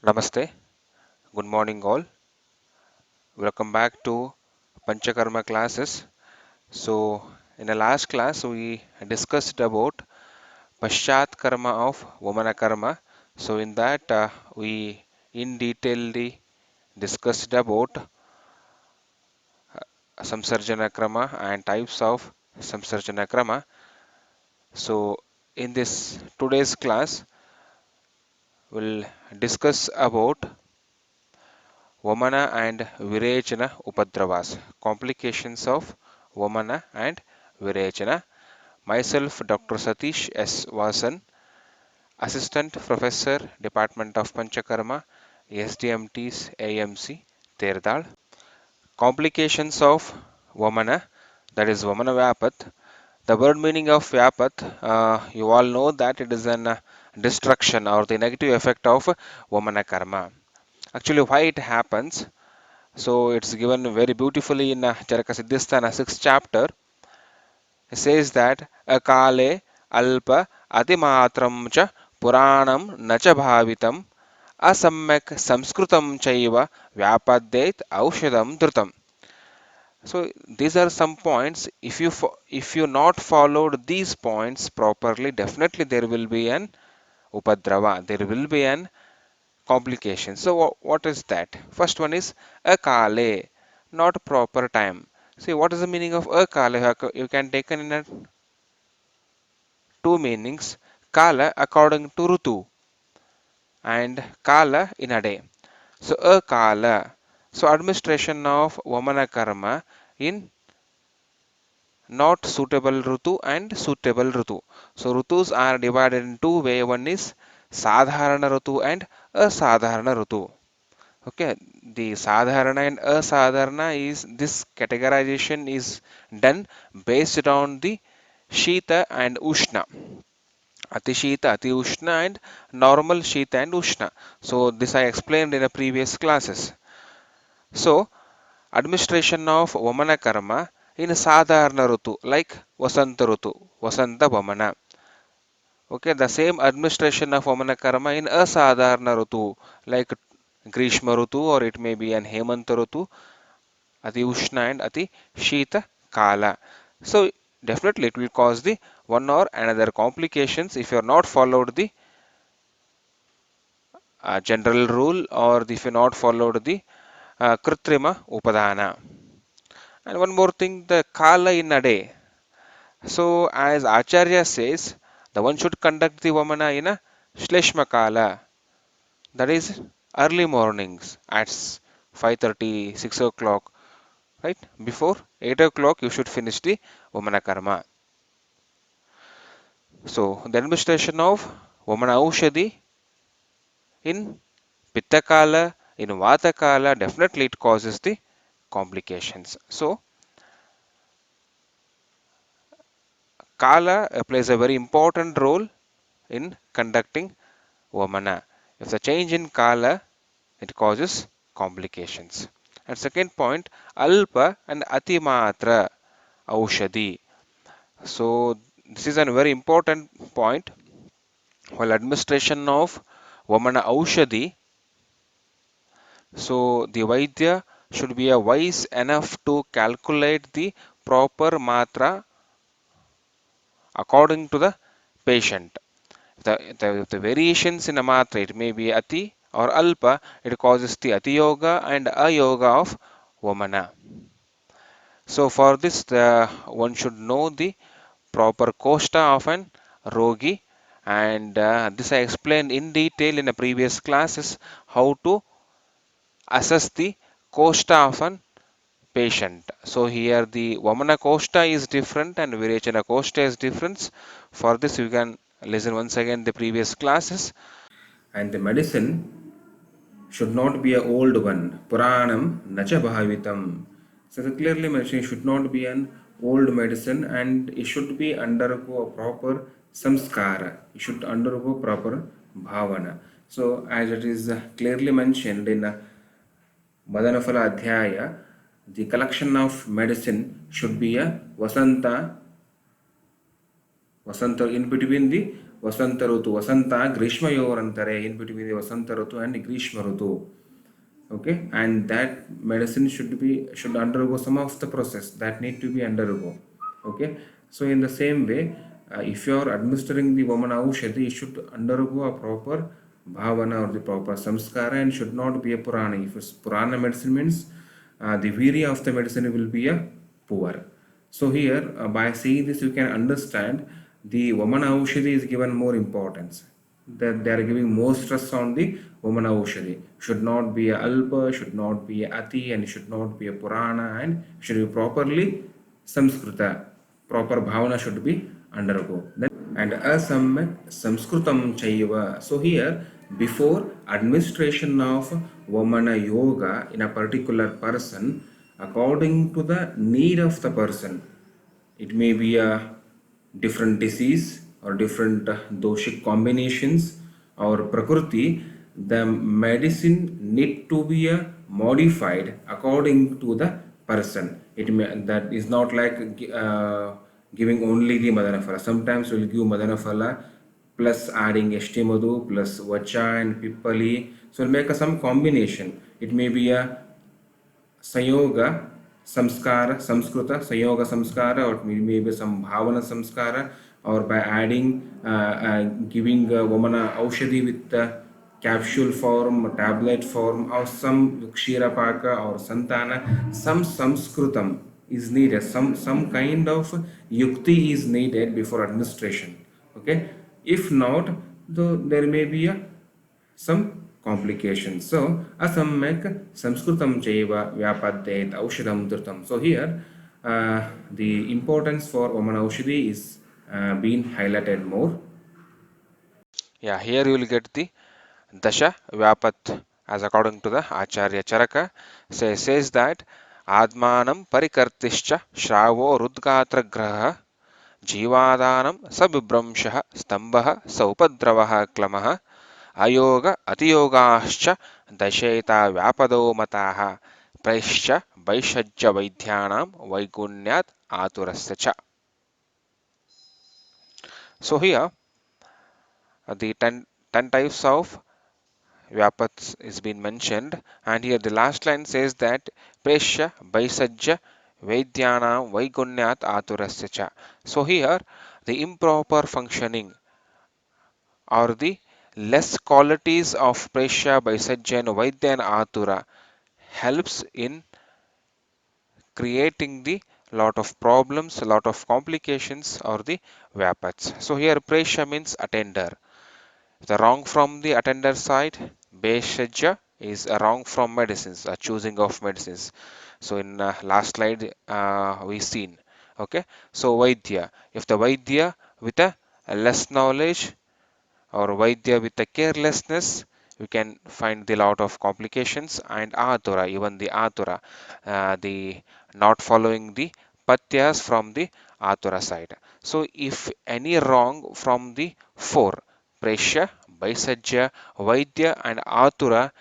Namaste, good morning all. Welcome back to Panchakarma classes. So, in the last class, we discussed about Paschat Karma of Vamana Karma. So, in that, we in detail discussed about Samsarjana Krama and types of Samsarjana Krama. So, in this today's class, we'll discuss about Vamana and Virechana Upadravas, complications of Vamana and Virechana. Myself, Dr. Satish S. Vasan, Assistant Professor, Department of Panchakarma, SDMT's AMC, Terdal. Complications of Vamana, that is Vamana Vyapat. The word meaning of Vyapat, you all know that it is an destruction or the negative effect of Vamana Karma. Actually, why it happens? So it's given very beautifully in Charaka Siddhisthana 6th chapter. It says that akale alpa atimatram cha puranam nacha bhavitam asamyak samskrutam chaiva vyapadet aushadam drutam. So these are some points. If you not followed these points properly, definitely there will be an upadrava. There will be an complication. So what is that? First one is akale, not proper time. See what is the meaning of akale? You can take in a two meanings. Kala according to Rutu and Kala in a day. So akala. So administration of Vamana karma in not suitable Rutu and suitable Rutu. So Rutus are divided in two ways. One is Sadharana Rutu and Asadharana Rutu. Okay, the sadharana and asadharana is this categorization is done based on the shita and ushna. Ati shita, ati ushna, and normal shita and ushna. So this I explained in the previous classes. So administration of Vamana karma in sadharana rutu like Vasanta rutu, Vasanta Vamana. Okay, the same administration of Vamana karma in asadharana rutu like Grishma rutu or it may be an Hemanta rutu, Ati Ushna and Ati Shita Kala. So definitely it will cause the one or another complications if you are not followed the general rule or if you not followed the Kritrima Upadana. And one more thing, the Kala in a day. So as Acharya says, the one should conduct the Vamana in a Shleshma Kala, that is early mornings at 5:30, 6 o'clock, right? Before 8 o'clock, you should finish the Vamana Karma. So, the administration of Vamana Aushadhi in Pitta Kala, in Vata Kala, definitely it causes the complications. So, Kala plays a very important role in conducting Vamana. If the change in Kala, it causes complications. And second point, Alpa and Atimatra Aushadhi. So, this is a very important point. While administration of Vamana Aushadhi, so the Vaidya should be a wise enough to calculate the proper matra according to the patient. The variations in a matra, it may be Ati or Alpa, it causes the Ati Yoga and Ayoga of Vamana. So for this, one should know the proper koshta of an rogi, and this I explained in detail in the previous classes how to assess the koshta of an patient. So here the Vamana koshta is different and Virechana koshta is different. For this you can listen once again the previous classes. And the medicine should not be an old one. Puranam nacha bhavitam. So clearly medicine should not be an old medicine and it should be undergo a proper samskara. It should undergo proper bhavana. So as it is clearly mentioned in Madanafala Adhyaya, the collection of medicine should be a Vasanta in between the Vasanta Rutu. Vasanta Grishma Yorantare, in between the Vasanta Rutu and Grishma Rutu. Okay, and that medicine should undergo some of the process that need to be undergo. Okay, so in the same way, if you are administering the Vamana Aushadhi, it should undergo a proper bhavana or the proper samskara and should not be a Purana. If it's Purana medicine means the virya of the medicine will be a poor. So here, by seeing this, you can understand the Vamana Aushadhi is given more importance. That they are giving more stress on the Vamana Aushadhi. Should not be a Alpa, should not be a Ati, and should not be a Purana, and should be properly Samskrita. Proper bhavana should be undergo. Then, and asamyak Samskrutam Chaiva. So here, before administration of Vamana Yoga in a particular person, according to the need of the person, it may be a different disease or different doshic combinations or prakriti. The medicine need to be modified according to the person. It may, that is not like giving only the Madanaphala. Sometimes we'll give Madanaphala plus adding Eshtimadu plus Vacha and Pippali. So we'll make some combination. It may be a Sayoga Samskara, Samskruta, Sayoga Samskara, or maybe some Bhavana Samskara, or by adding, giving Vamana Aushadhi with the capsule form, tablet form, or some Kshirapaka or Santana, some Samskrutam is needed, some kind of Yukti is needed before administration. Okay, if not, though there may be some complications. So, asamyak Sanskritam chaiva vyapadyet aushadam dhrutam. So here, the importance for Vamana Aushadhi is being highlighted more. Yeah, here you will get the Dasha Vyapat as according to the Acharya Charaka says that Admanam Parikartischa Shravo Rudgatra Graha Jivādanam Sabibramshah Stambah Saupadravah Klamah अयोग अतियोगाश्च दशेता व्यापदो मताः प्रैश्च वैषज्य वैद्यानां वैगुण्यात् आतुरस्य च. So here the 10 types of vyapats is been mentioned, and here the last line says that preshya vaisajya vaidyanam vaigunyat aturasya cha. So here the improper functioning or the less qualities of preshya vaisajya and vaidya and atura helps in creating the lot of problems, a lot of complications or the vyapats. So here pressure means attender. The wrong from the attender side, Beshajya is a wrong from medicines, a choosing of medicines. So in last slide we seen. Okay. So Vaidya, if the Vaidya with a less knowledge or Vaidya with a carelessness, we can find the lot of complications, and Atura, even the Atura, the not following the Patyas from the Atura side. So if any wrong from the four, Preshya, Baisajya, Vaidya and Atura,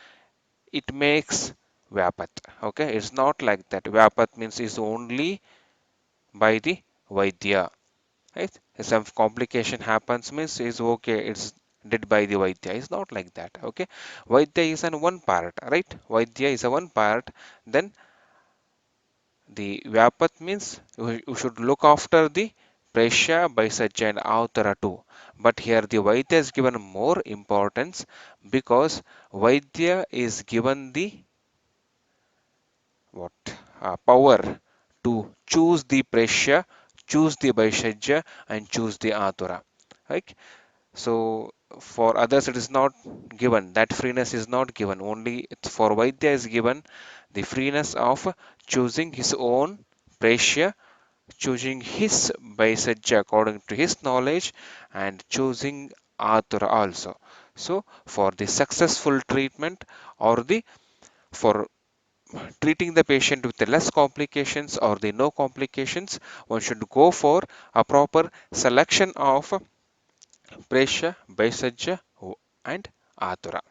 it makes Vyapat. Okay, it's not like that. Vyapat means is only by the Vaidya. Right? If some complication happens means is okay, it's did by the Vaidya. It's not like that. Okay, Vaidya is an one part, right? Vaidya is a one part. Then the Vyapat means you should look after the Preshya, Baisajya and Avtara too. But here the Vaidya is given more importance because Vaidya is given the what power to choose the Preshya, choose the Baisajya and choose the Atura. Right? So for others it is not given. That freeness is not given. Only for Vaidya is given the freeness of choosing his own pressure, choosing his Baisajya according to his knowledge, and choosing Atura also. So for the successful treatment or the for treating the patient with the less complications or the no complications, one should go for a proper selection of Presha, Baisajya and Atura.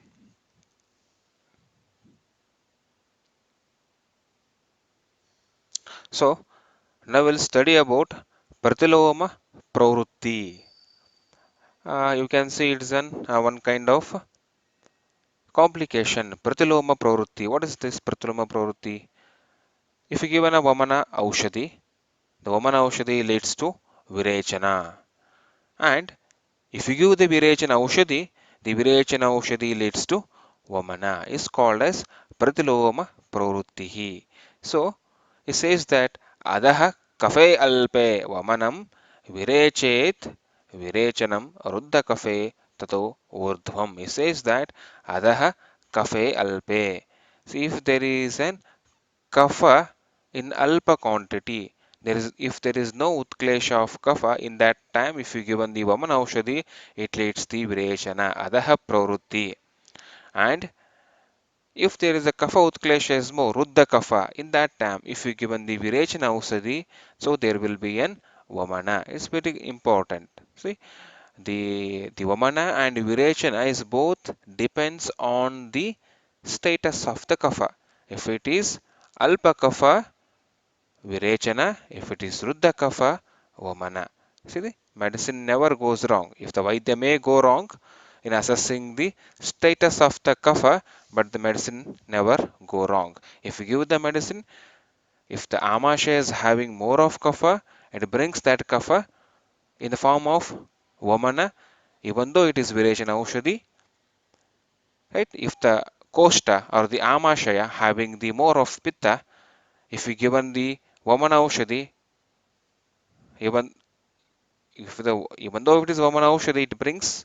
So now we'll study about Pratiloma Pravrutti. You can see it's an one kind of complication. Pratiloma pravrutti. What is this Pratiloma pravrutti? If you given a Vamana Aushadhi, the Vamana Aushadhi leads to Virechana. And if you give the Virechana Aushadhi, the Virechana Aushadhi leads to Vamana. Is called as Pratiloma pravrutti. So it says that Adaha kafe alpe Vamanam Virechet Virechanam Ruddha kafe tato urdhvam. It says that Adaha kafe alpe. See, if there is an kapha in alpa quantity, if there is no utklesha of kapha in that time, if you given the Vamana Aushadhi, it leads the Virechana Adaha pravrutti. And if there is a kapha utklesha is more ruddha kapha in that time, if you given the Virechana Aushadhi, so there will be an Vamana. It's very important. See, the Vamana and Virechana is both depends on the status of the kapha. If it is alpa kapha, Virechana; if it is Ruddha kapha, Vamana. See, the medicine never goes wrong. If the Vaidya may go wrong in assessing the status of the kapha, but the medicine never go wrong. If you give the medicine, if the Amasha is having more of kapha, it brings that kapha in the form of Vamana, even though it is Virechana Aushadhi, right? If the Kosta or the Amashaya having the more of Pitta, if you given the Vamana Aushadhi, even even though it is Vamana Aushadhi, it brings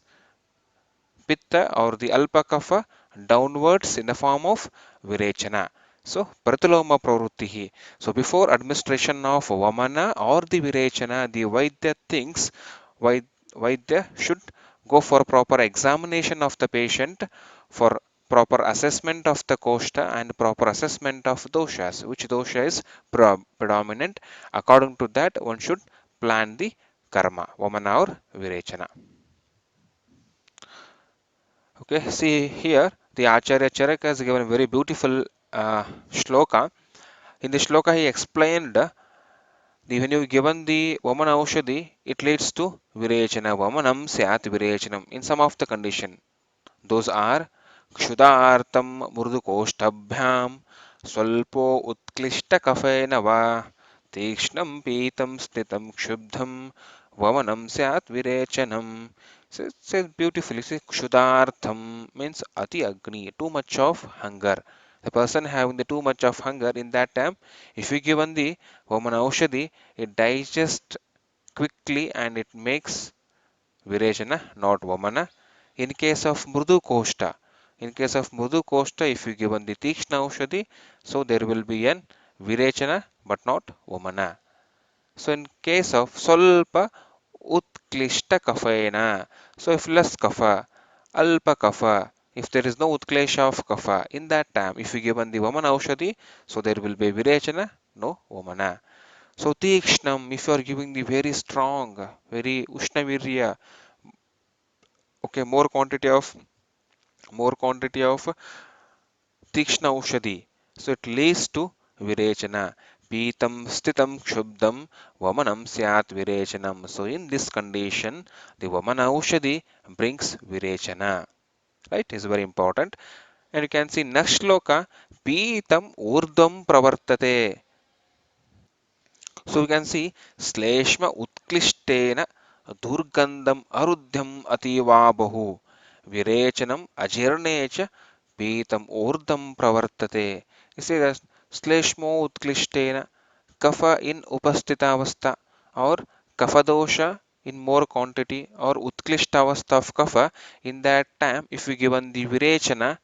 Pitta or the Alpa Kapha downwards in the form of Virechana. So, Pratiloma Pravrittihi. So, before administration of Vamana or the Virechana, the Vaidya thinks Vaidya should go for proper examination of the patient, for proper assessment of the koshta and proper assessment of doshas, which dosha is predominant. According to that, one should plan the karma, Vamana or Virechana. Okay, see here the Acharya Charaka has given a very beautiful shloka. In the shloka, he explained when you given the Vamana Aushadhi, it leads to Virechana. Vamanam Syat Virechanam in some of the condition. Those are Kshudartam Murdukostabhyam Swalpo Utklishta Kafena Va Tikshnam Pitam Snitam Kshubdham Vamanam Syat Virechanam. So it says beautifully, see, Kshudartham means Ati Agni, too much of hunger. The person having the too much of hunger in that time, if you given the Vamana Aushadhi, it digests quickly and it makes Virechana, not Vamana. In case of Mrudu Koshta, if you given the Tikshna Aushadhi, so there will be an Virechana but not Vamana. So in case of Solpa Utklishta Kafena, so if less Kafa, Alpa Kafa, if there is no Utklesha of Kafa, in that time, if you given the Vamana Aushadhi, so there will be Virechana, no Vamana. So Tikshnam, if you are giving the very strong, very Ushnavirya, okay, more quantity of Tikshna Ushadi. So it leads to Virechana. Pitam Stitam Kshubdam Vamanam Syat Virechanam. So in this condition, the Vamana Ushadi brings Virechana. Right? Is very important. And you can see next shloka, Pitam Urdham Pravartate. So we can see Sleshma Utklishtena Durgandam Arudhyam Ativabahu Virechanam Ajirnecha Pitam Urdham Pravartate. You see that Sleshmo Utklishtena Kapha in Upastitavastha or Kapha dosha in more quantity or Utklishtavastha of Kapha, in that time if we given the Virechana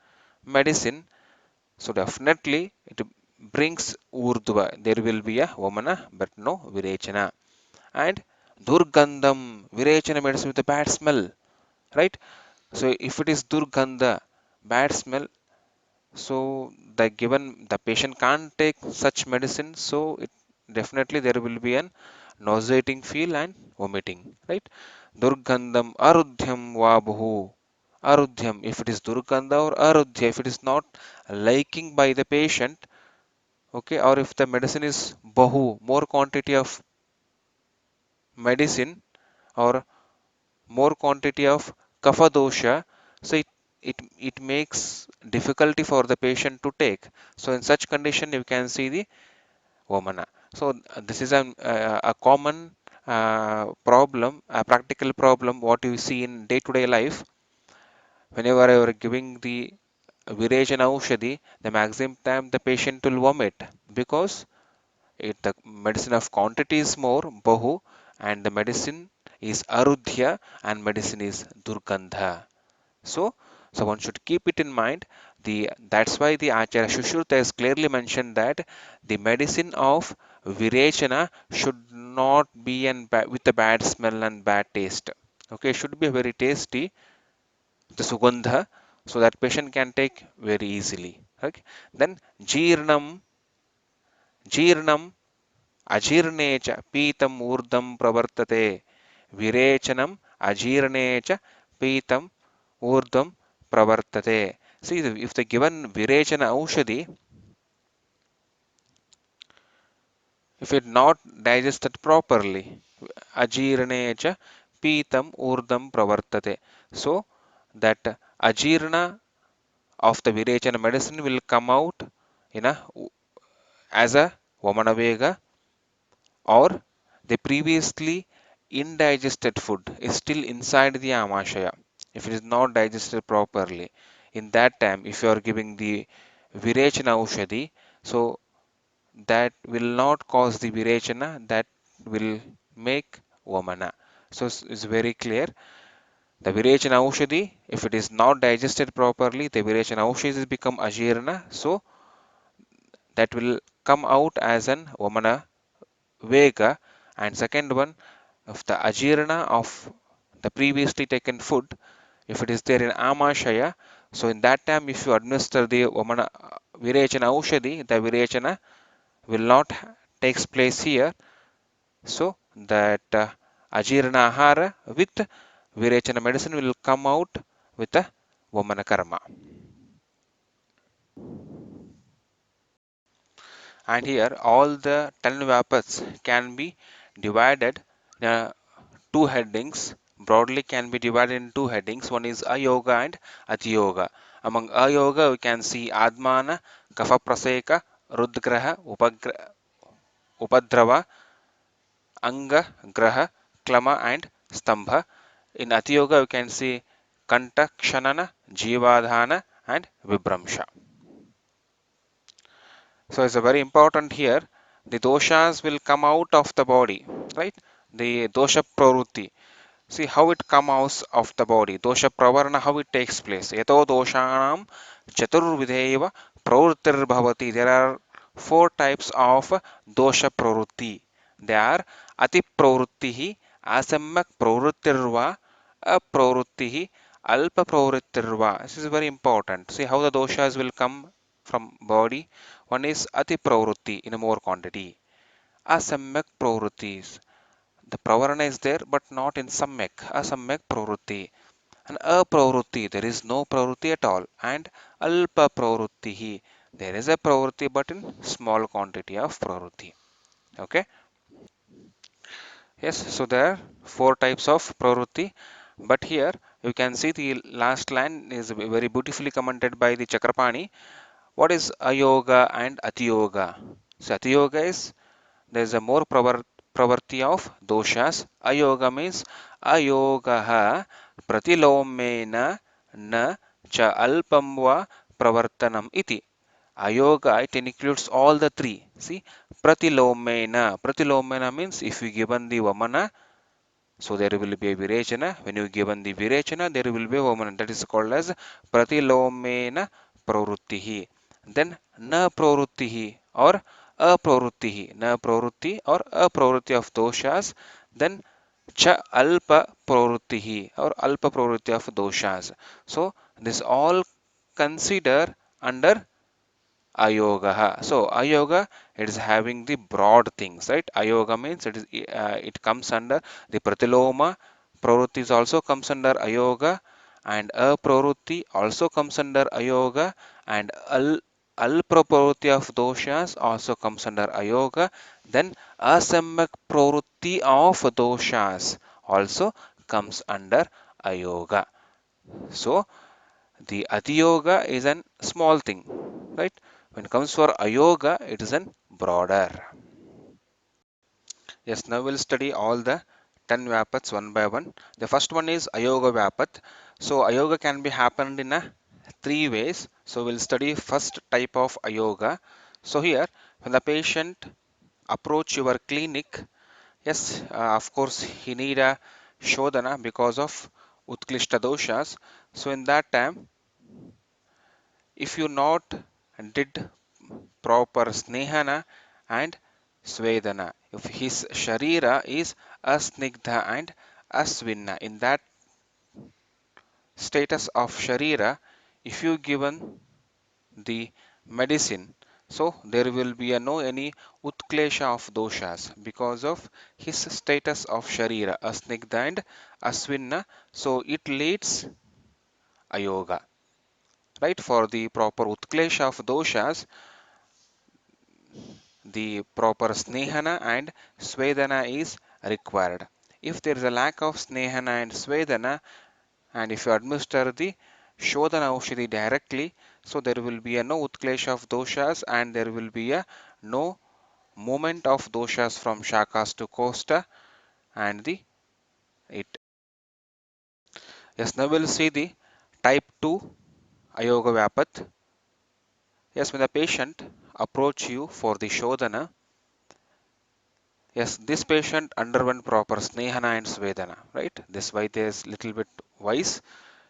medicine, so definitely it brings urdhva. There will be a vamana but no virechana. And durgandham, virechana medicine with a bad smell, right? So if it is durgandha, bad smell, so the patient can't take such medicine, so it definitely there will be an nauseating feel and vomiting, right? Durgandham arudhyam vabuhu. Arudhyam, if it is durgandha or arudhya, if it is not liking by the patient, okay, or if the medicine is bahu, more quantity of medicine or more quantity of kapha dosha, so it makes difficulty for the patient to take. So in such condition, you can see the Vamana. So this is a common problem, a practical problem, what you see in day-to-day life. Whenever you are giving the Virechana Aushadhi, the maximum time the patient will vomit because the medicine of quantity is more, Bahu, and the medicine is Arudhya and medicine is Durgandha. So, so one should keep it in mind. That's why the Acharya Shushruta has clearly mentioned that the medicine of Virechana should not be with a bad smell and bad taste. Okay, it should be very tasty, the Sugandha, so that patient can take very easily. Okay, then Jeernam अजीर्णे च पीतम् ऊर्ध्वं प्रवर्तते विरेचनम् अजीर्णे च पीतम् ऊर्ध्वं pravartate. See, if the given virechana aushadhi, if it not digested properly, ajirane cha pitam urdham pravartate. So that ajirna of the virechana medicine will come out in a as a vamanavega, or the previously indigested food is still inside the amashaya. If it is not digested properly, in that time, if you are giving the virechana aushadhi, so that will not cause the virechana, that will make vamana. So it's very clear. The virechana aushadhi, if it is not digested properly, the virechana aushadhi has become ajirana, so that will come out as an vamana vega. And second one, of the ajirana of the previously taken food, if it is there in amashaya, so in that time if you administer the vamana virechana aushadhi, the virechana will not takes place here. So that ajirana ahara with virechana medicine will come out with a vamana karma. And here all the 10 vapas can be divided in two headings. Broadly can be divided in two headings. One is ayoga and atiyoga. Among ayoga we can see admana, kapha praseka, rudgraha, upadrava, anga, graha, klama and stambha. In atiyoga we can see kanta, kshanana, jivadhana and vibramsha. So it's a very important here. The doshas will come out of the body, right? The dosha pravrutti. See how it comes out of the body. Dosha pravarana, how it takes place. Yato doshanam chaturvidheva pravrittir. There are four types of dosha pravrutti. They are ati pravrittihi, asamyak pravrittirva, apravrittihi, alpa pravrittirva. This is very important. See how the doshas will come from body. One is ati pravritti in a more quantity. Asamyak pravrittis. The pravarana is there but not in samyak, asamyak pravrutti. And apravrutti, there is no pravrutti at all. And alpa pravrutti, there is a pravrutti but in small quantity of pravrutti. Okay. Yes, so there are four types of pravrutti, but here you can see the last line is very beautifully commented by the Chakrapani. What is ayoga and atiyoga? So atiyoga is there is a more pravarti of doshas. Ayoga means ayogaha pratilomena na cha alpam va pravartanam iti. Ayoga, it includes all the three. See, pratilomena means if you given the vamana, so there will be a virechana. When you given the virechana, there will be a vamana. That is called as pratilomena pravrittihi. Then na pravrittihi or apravrittihi. Na pravritti or apravritti of doshas. Then cha alpa pravrittihi or alpa pravritti of doshas. So this all consider under ayoga. So ayoga, it is having the broad things, right? Ayoga means it comes under the pratiloma. Pravrutti also comes under ayoga, and apravrutti also comes under ayoga, and alpa pravrutti of doshas also comes under ayoga. Then asamyak pravrutti of doshas also comes under ayoga. So the adiyoga is a small thing, right? When it comes for ayoga, it is an broader. Yes, now we'll study all the 10 vyapats one by one. The first one is ayoga vyapat. So ayoga can be happened in a three ways. So we'll study first type of ayoga. So here, when the patient approach your clinic, yes, of course he need a shodhana because of utklishta doshas. So in that time, if you not did proper snehana and svedana, if his sharira is asnigdha and asvinna, in that status of sharira, if you given the medicine, so there will be a no any utklesha of doshas because of his status of sharira asnigdha and asvinna, so it leads ayoga, right? For the proper utklesha of doshas, the proper snehana and svedana is required. If there is a lack of snehana and svedana, and if you administer the shodhana aushadhi directly, so there will be a no utklesha of doshas and there will be a no movement of doshas from shakas to kosta and the it. Yes, now we'll see the type 2 ayoga vyapat. Yes, when the patient approach you for the shodhana, yes, this patient underwent proper snehana and svedana, right? This Vaidya is little bit wise.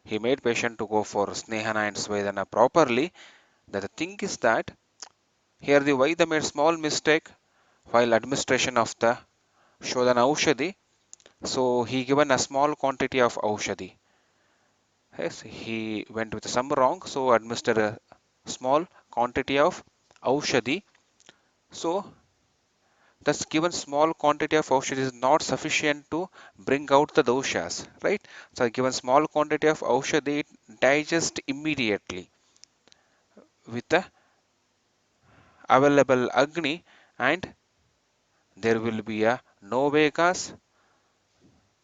He made patient to go for snehana and svedana properly. The thing is that here the Vaidya made small mistake while administration of the shodhana aushadhi. So he given a small quantity of aushadhi. Yes, he went with some wrong, so administered a small quantity of aushadhi. So thus given small quantity of aushadhi is not sufficient to bring out the doshas, right? So given small quantity of aushadhi, it digest immediately with the available agni, and there will be a no vegas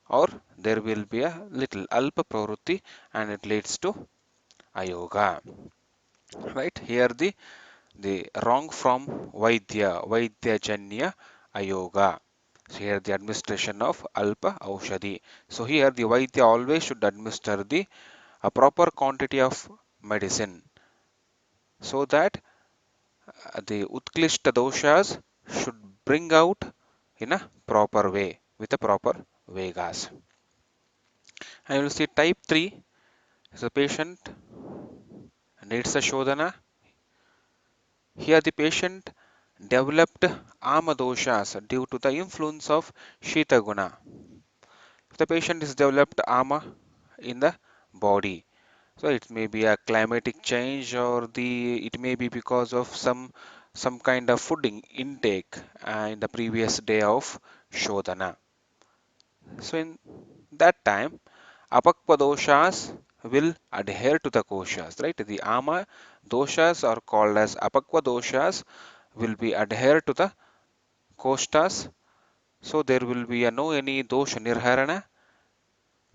or there will be a little alpa pravrutti and it leads to ayoga, right? Here the wrong from Vaidya Ayoga. So here the administration of Alpa Aushadhi. So here the Vaidya always should administer the a proper quantity of medicine so that the Utklishta doshas should bring out in a proper way with a proper Vegas. And you will see type 3 is the patient needs a Shodhana. Here the patient developed amadoshas due to the influence of Shita Guna. If the patient is developed ama in the body, so it may be a climatic change or the it may be because of some kind of fooding intake in the previous day of Shodhana. So in that time, apakva doshas will adhere to the koshas, right? The ama doshas are called as apakva doshas will be adhere to the kostas. So there will be a no any dosha nirharana,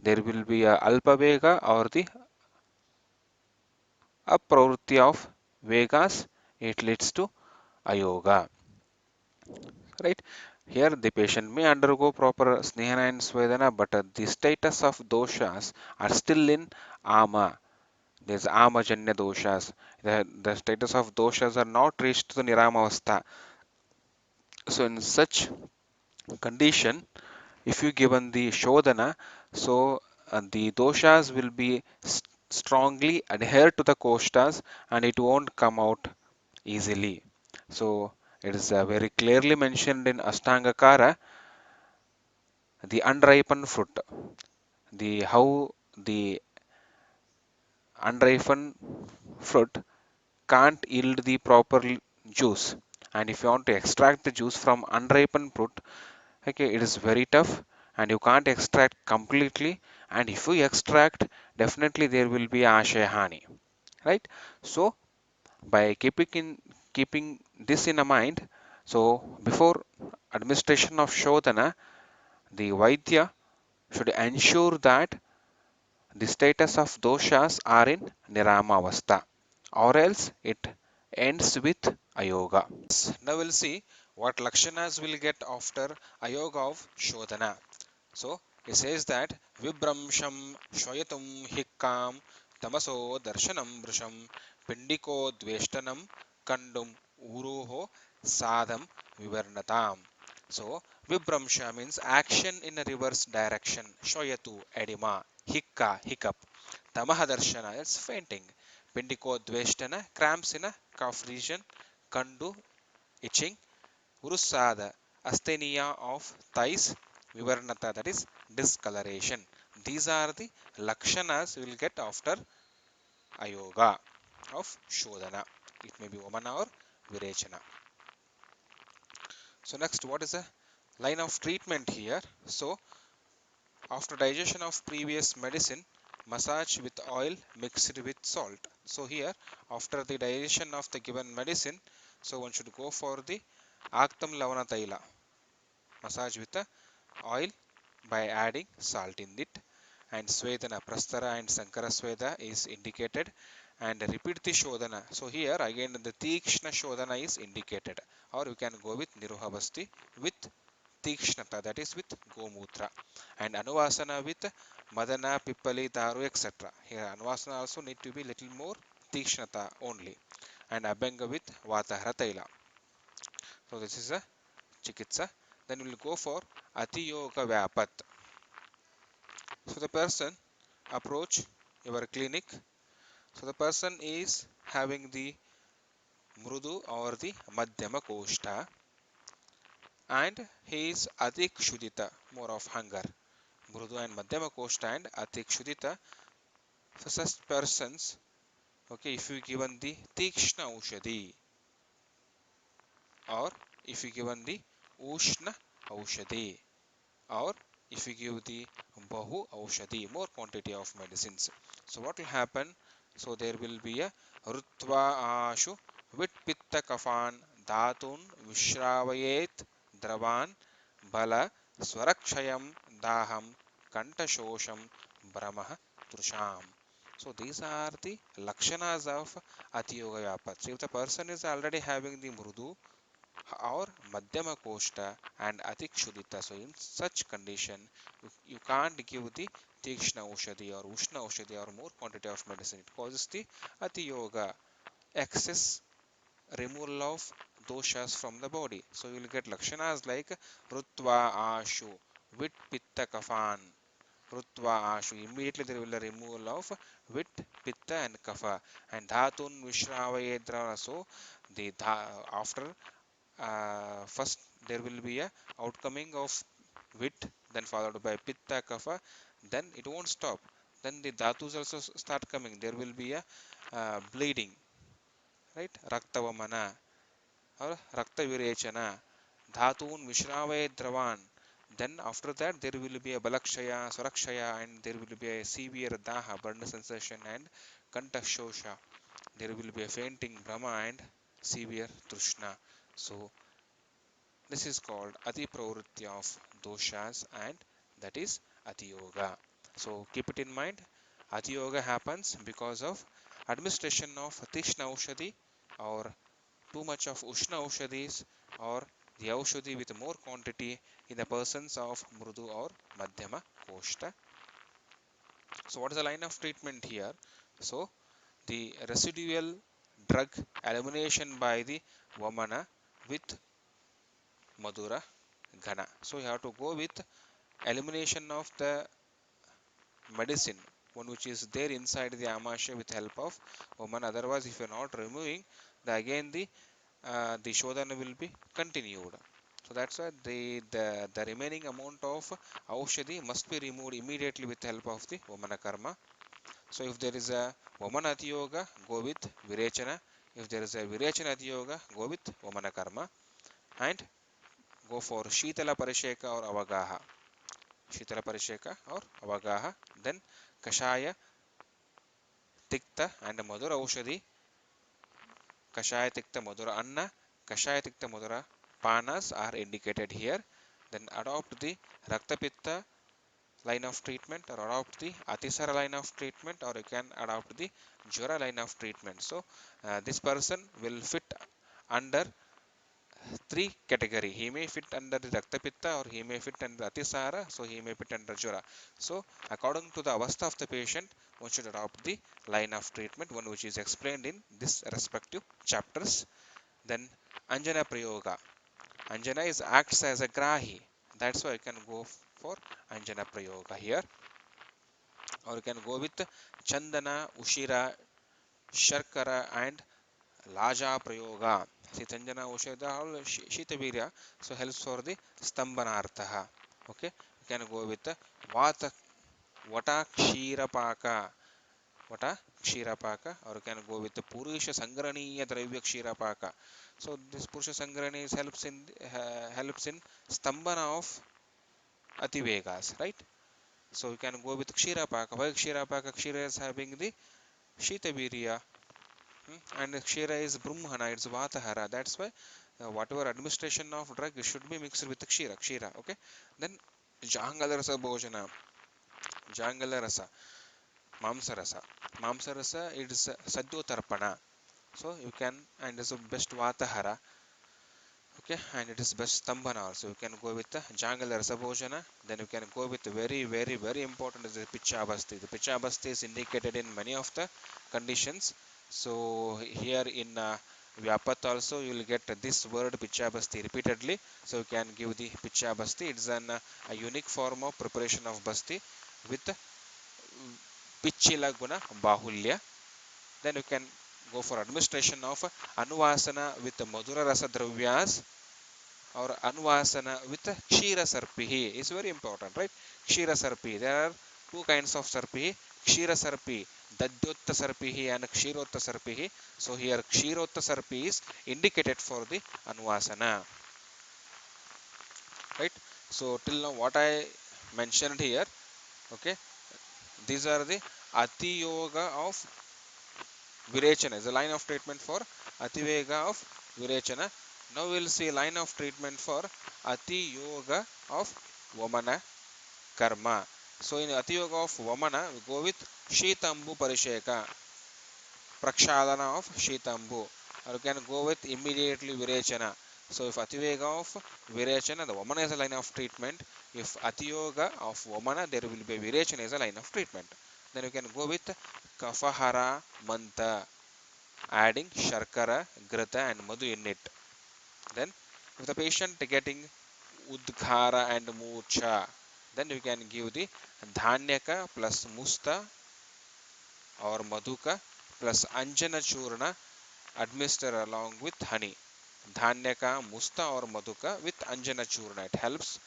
there will be a alpavega or the apravritti of vegas, it leads to ayoga, right? Here the patient may undergo proper snehana and svedana, but the status of doshas are still in ama. There's amajanya doshas. The status of doshas are not reached to the niramavastha. So in such condition, if you given the shodhana, so the doshas will be strongly adhere to the kostas and it won't come out easily. So it is very clearly mentioned in Ashtangakara, the unripened fruit, the how the unripened fruit can't yield the proper juice, and if you want to extract the juice from unripened fruit, okay, it is very tough and you can't extract completely, and if you extract, definitely there will be ashaya hani, right? So by keeping this in a mind, so before administration of shodhana, the vaidya should ensure that the status of doshas are in Niramavastha, or else it ends with Ayoga. Now we'll see what Lakshanas will get after Ayoga of Shodhana. So it says that Vibramsham Shwayatum Hikkam Tamaso Darshanam Brusham Pindiko Dveshtanam Kandum Uruho Sadham Vivarnatam. So Vibramsha means action in a reverse direction. Shwayatu edema. Hikka hiccup. Tamaha Darshana is fainting. Pindiko Dveshtana cramps in a calf region. Kandu itching. Urusada, asthenia of thighs, Vivarnata, that is discoloration. These are the Lakshanas we will get after Ayoga of Shodhana. It may be Vamana or Virechana. So next, what is the line of treatment here? So after digestion of previous medicine, massage with oil mixed with salt. So here, after the digestion of the given medicine, so one should go for the Aktam Lavana Taila, massage with the oil by adding salt in it, and Svedana Prastara and Sankara Sveda is indicated, and repeat the Shodhana. So here again the Tikshna Shodhana is indicated, or you can go with Niruhavasti with Tikshnata, that is with Gomutra, and Anuvasana with Madana, Pippali, Daru, etc. Here Anuvasana also need to be little more Tikshnata only, and Abhanga with Vatahara Taila. So this is a Chikitsa. Then we will go for Atiyoga Vyapat. So the person approach your clinic. So the person is having the Mrudu or the Madhyama Koshta, and he is Adik Shudita, more of hunger. Mrudu and Madhyama Koshta and Adik Shudita. For such persons, okay, if you given the Tikshna Ushadi, or if you given the Ushna Aushadi, or if you give the Bahu Aushadi, more quantity of medicines. So what will happen? So there will be a Rutva Ashu Vit Pitta Kafan Dhatun Vishravayet Dravan Bala Swarakshayam Daham Kantashosham Brahmaha Trusham. So these are the Lakshanas of Atiyoga Vyapat. So if the person is already having the Mrudu or Madhyama Koshta and Atik Shudita. So in such condition, you can't give the Tikshna Ushadi or Ushna Ushadi or more quantity of medicine. It causes the Ati Yoga, excess removal of doshas from the body. So you will get Lakshanas like Rutva Ashu, Vit Pitta Kafan. Rutva Ashu. Immediately there will be a removal of Vit, Pitta and Kapha. And Dhatun Vishravayedra. So the after first there will be a outcoming of wit, then followed by pitta kapha, then it won't stop, then the dhatus also start coming, there will be a bleeding, right? Raktavamana or rakta virechana, dhatun vishravaye dravan, then after that there will be a balakshaya, surakshaya, and there will be a severe daha, burn sensation, and kantashosha, there will be a fainting brahma and severe trishna. So this is called Ati Pravritti of doshas, and that is Ati Yoga. So keep it in mind. Ati Yoga happens because of administration of Tishna Aushadhi, or too much of Ushna Aushadhis, or the Aushadhi with more quantity in the persons of Mrudu or Madhyama Koshta. So what is the line of treatment here? So the residual drug elimination by the Vamana with Madura Ghana. So you have to go with elimination of the medicine, one which is there inside the amasya with help of woman. Otherwise, if you are not removing, the again the shodhana will be continued. So that's why the remaining amount of aushadhi must be removed immediately with help of the vamana karma. So if there is a vamana atiyoga, go with virechana. If there is a virechana atiyoga, go with vamana karma, and go for shitala parisheka or avagaha. Shitala Parisheka or Avagaha, then Kashaya, Tikta and Madura Aushadhi, Kashaya Tikta Madura Anna, Kashaya Tikta Madura Panas are indicated here. Then adopt the Raktapitta line of treatment or adopt the Atisara line of treatment, or you can adopt the Jura line of treatment. So this person will fit under three category. He may fit under the Raktapitta, or he may fit under Atisara, so he may fit under Jura. So according to the avastha of the patient, one should adopt the line of treatment, one which is explained in this respective chapters. Then Anjana Prayoga. Anjana is acts as a Grahi. That's why you can go for Anjana Prayoga here. Or you can go with Chandana, Ushira, Sharkara and Laja Prayoga. See, Chandana, Ushira, all Shitavirya, so helps for the Stambhanartha. Okay, you can go with Vata, Vata Kshirapaka. Vata Kshirapaka, or you can go with the Purusha Sangraniya Dravya Kshirapaka. So this Purusha Sangrani helps in Stambhana of Ativegas, right? So you can go with Kshirapaka. Why Kshirapaka? Kshira is having the Shitavirya, and Kshira is Brahmana, it's Vatahara. That's why whatever administration of drug should be mixed with Kshira. Okay. Then Jangalarasa Bhojana, Jangalarasa, Mamsarasa. Mamsarasa is Sadyotarpana. So you can, and is best Vatahara. Okay, and it is best Stambhana also. You can go with the Jangala Rasabhojana. Then you can go with very important is the Pichabasti. The Pichabasti is indicated in many of the conditions. So here in Vyapat also you will get this word Pichabasti repeatedly. So you can give the Pichabasti. It's a unique form of preparation of Basti with Pichila Guna Bahulya. Then you can go for administration of Anuvasana with Madhura Rasa Dravyas, or Anvasana with Kshira Sarpihi is very important, right? Kshira Sarpi. There are two kinds of Sarpihi. Kshira Sarpi, Dadyotta Sarpihi and Kshirotta Sarpihi. So here Kshirotta Sarpi is indicated for the Anvasana, right? So till now what I mentioned here, okay, these are the Ati Yoga of Virechana, is a line of treatment for Ativega of Virechana. Now we will see line of treatment for Ati Yoga of Vamana Karma. So in Ati Yoga of Vamana, we go with Shitambu Parisheka, Prakshadana of Shitambu. Or you can go with immediately Virechana. So if Ativega of Virechana, the Vamana is a line of treatment. If Atiyoga of Vamana, there will be Virechana as a line of treatment. Then you can go with Kafahara Manta, adding Sharkara, Grata and Madhu in it. Then if the patient getting Udghara and Murcha, then you can give the Dhanyaka plus Musta or Madhuka plus Anjana Churna administered along with honey. Dhanyaka, Musta or Madhuka with Anjana Churna. It helps.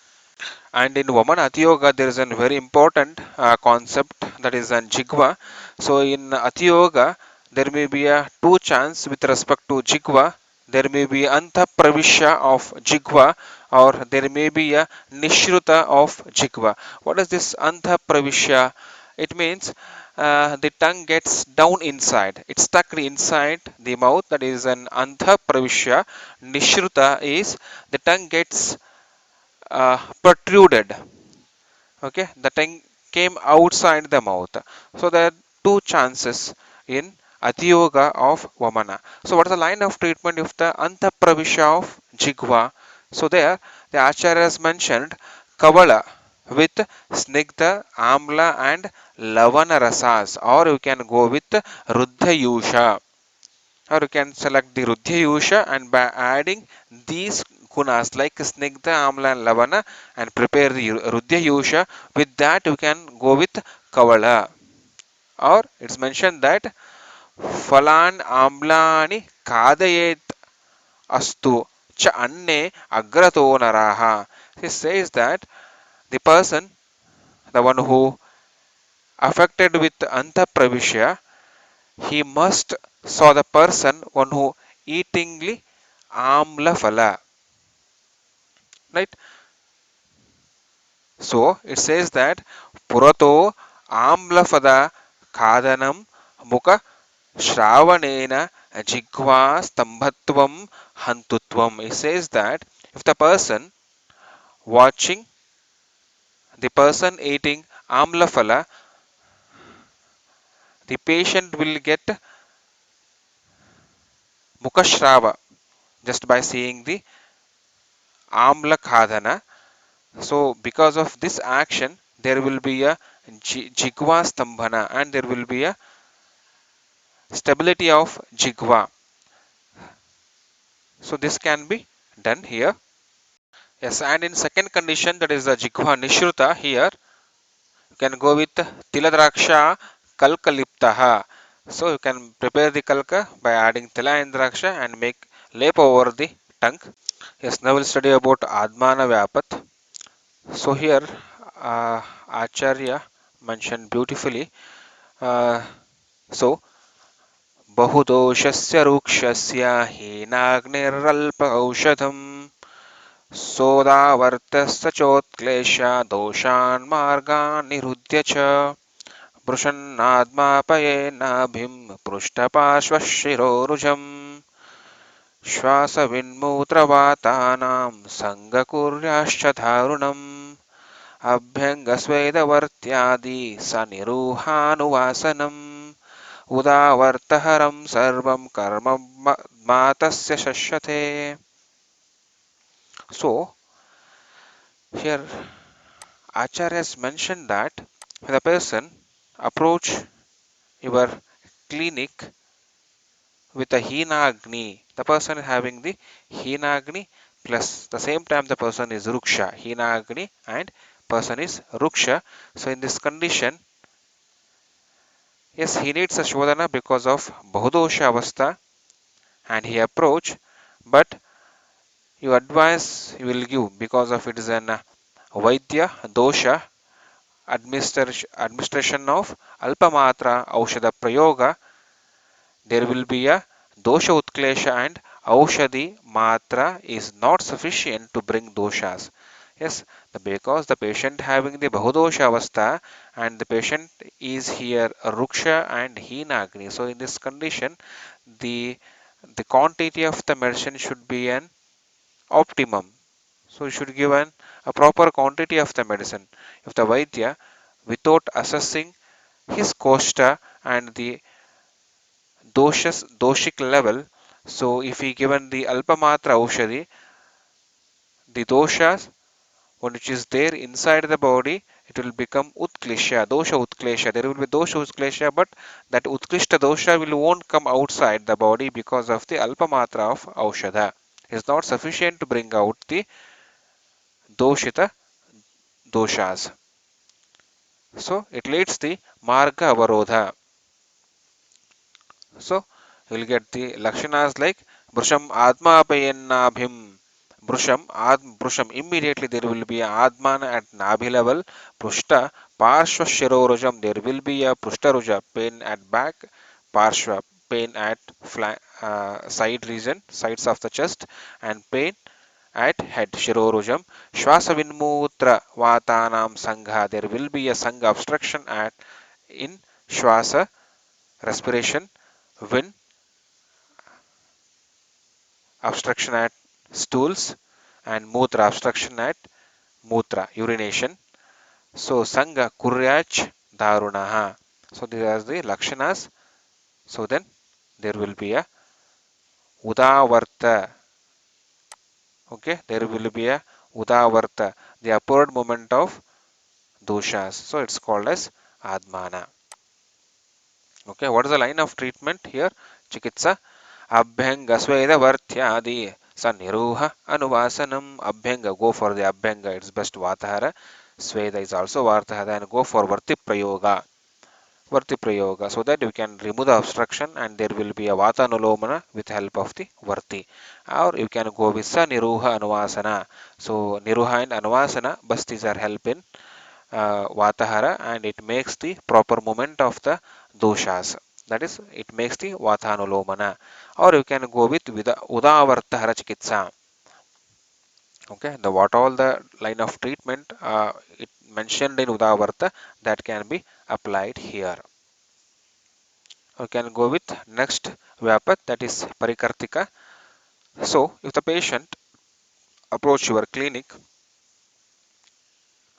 And in Woman Ati Yoga, there is a very important concept, that is an Jigva. So in Ati Yoga, there may be a two chance with respect to Jigva. There may be Anta Pravisha of Jigva, or there may be a Nishruta of Jigva. What is this Anta Pravisha? It means the tongue gets down inside. It's stuck inside the mouth. That is an Anta Pravisha. Nishruta is the tongue gets protruded. Okay, the tongue came outside the mouth. So there are two chances in Atiyoga of Vamana. So what is the line of treatment if the Antapravisha of Jigva? So there the Acharya has mentioned Kavala with Snigdha, Amla and Lavana Rasas, or you can go with Ruddhayusha, or you can select the Ruddhayusha, and by adding these gunas like Snigdha, Amla and Lavana and prepare the Ruddhayusha, with that you can go with Kavala. Or it's mentioned that Falan Amlani Kadayet Astu Cha Anne Agrato Naraha. He says that the person, the one who affected with Anta Pravisya, he must saw the person one who eatingly amla phala, right? So it says that purato amla pada khadanam mukha shravanena jigva stambhatvam hantutvam. It says that if the person watching the person eating amla phala, the patient will get mukashrava just by seeing the amla khadana. So because of this action, there will be a jigva stambhana and there will be a stability of jigva. So this can be done here. Yes, and in second condition, that is the jigva nishruta, here you can go with tiladraksha kalkaliptaha. So you can prepare the kalka by adding tila and draksha and make lep over the tongue. Yes, now we'll study about admana vyapat. So here Acharya mentioned beautifully. Uh, so बहुदोषस्य रुक्षस्य हीनाग्निरल्प औषधम् सोदावर्तस्य चोत्क्लेश दोषान् मार्गान् निरुध्य च वृषन्नाद्मापयेन्नाभिं पृष्ठपार्श्वशिरोरुजम् श्वासविन्मूत्रवातानां सङ्गकुर्याश्च दारुणम् अभ्यङ्गस्वेदवर्त्यादि स निरूहानुवासनम् उदावर्तहरं सर्वं कर्म मातस्य शश्यते. So here Acharya has mentioned that when the person approach your clinic with a Hinagni, the person is having the Hinagni plus the same time the person is Ruksha. Hinagni and person is Ruksha. So in this condition, yes, he needs a Shodhana because of Bahudosha Avastha and he approach, but you advise you will give because of it is an Vaidya Dosha administration of Alpamatra Aushadha Prayoga. There will be a dosha utklesha and aushadhi matra is not sufficient to bring doshas. Yes, because the patient having the bahudosha avastha and the patient is here ruksha and hinagni. So in this condition, the the quantity of the medicine should be an optimum. So you should give a proper quantity of the medicine. If the Vaidya, without assessing his koshta and the doshik level, so if he given the alpamatra aushadhi, the doshas which is there inside the body, it will become utklesha, dosha utklesha. There will be dosha utklesha, but that utklishta dosha will won't come outside the body because of the alpamatra of aushadha. It is not sufficient to bring out the doshita doshas. So it leads the marga avarodha. So you will get the lakshanas like brusham atma apayennabhim. Brusham immediately there will be a admana at nabhi level. Prushta parshva shirorujam there will be a prushtaruja pain at back. Parshva pain at side region, sides of the chest, and pain at head shirorujam. Shwasa vinmutra vatanam sangha there will be a sangha obstruction at in shwasa respiration. When obstruction at stools and mutra obstruction at mutra urination. So sangha kuryach darunaha. So these are the lakshanas. So then there will be a udavarta. Okay, there will be a udavarta, the upward movement of doshas. So it's called as admana. Okay, what is the line of treatment here? Chikitsa Abhyanga Sweda Vartyadi Saniruha Anuvasanam Abhyanga. Go for the Abhyanga, it's best Vatahara. Sweda is also Vartahara and go for Varti Prayoga. Varti Prayoga, so that you can remove the obstruction and there will be a Vata Nulomana with help of the Varti. Or you can go with Niruha Anuvasana. So Niruha and Anuvasana, best these are help in Vatahara and it makes the proper movement of the doshas. That is, it makes the Vatanulomana. Or you can go with Udavartahara Chikitsa. Okay, the what all the line of treatment it mentioned in Udavarta that can be applied here. You can go with next Vyapat, that is Parikartika. So if the patient approach your clinic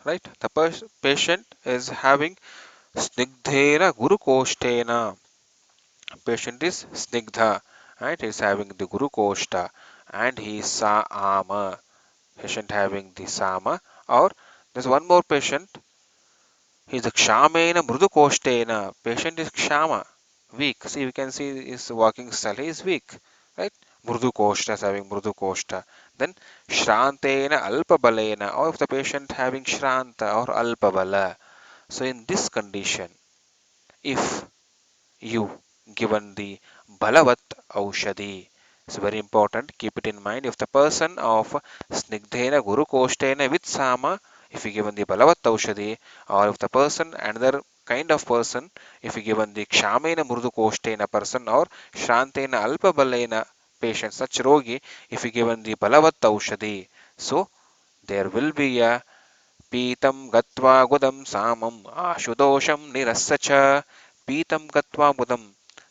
right? The patient is having snigdhena gurukoshtena. Patient is snigdha, right? Is having the gurukoshta, and he is saama. Patient having the sama. Or there's one more patient. He is kshamena mrudukoshtena. Patient is kshama, weak. See, we can see his walking style. He is weak, right? Mrudukoshta is having mrudukoshta. Then shrantena alpabalena. Or if the patient having shranta or alpabala. So in this condition, if you given the balavat aushadhi, it's very important, keep it in mind. If the person of snigdhena guru koshtena with sama, if you given the balavat aushadhi, or if the person another kind of person, if you given the kshamena murdu koshtena person or shrantena alpa balena patient, such rogi, if you given the balavat aushadhi, so there will be a पीतं गत्वा गुदं सामम् आशुदोषं निरस्य च पीतं गत्वा गुदं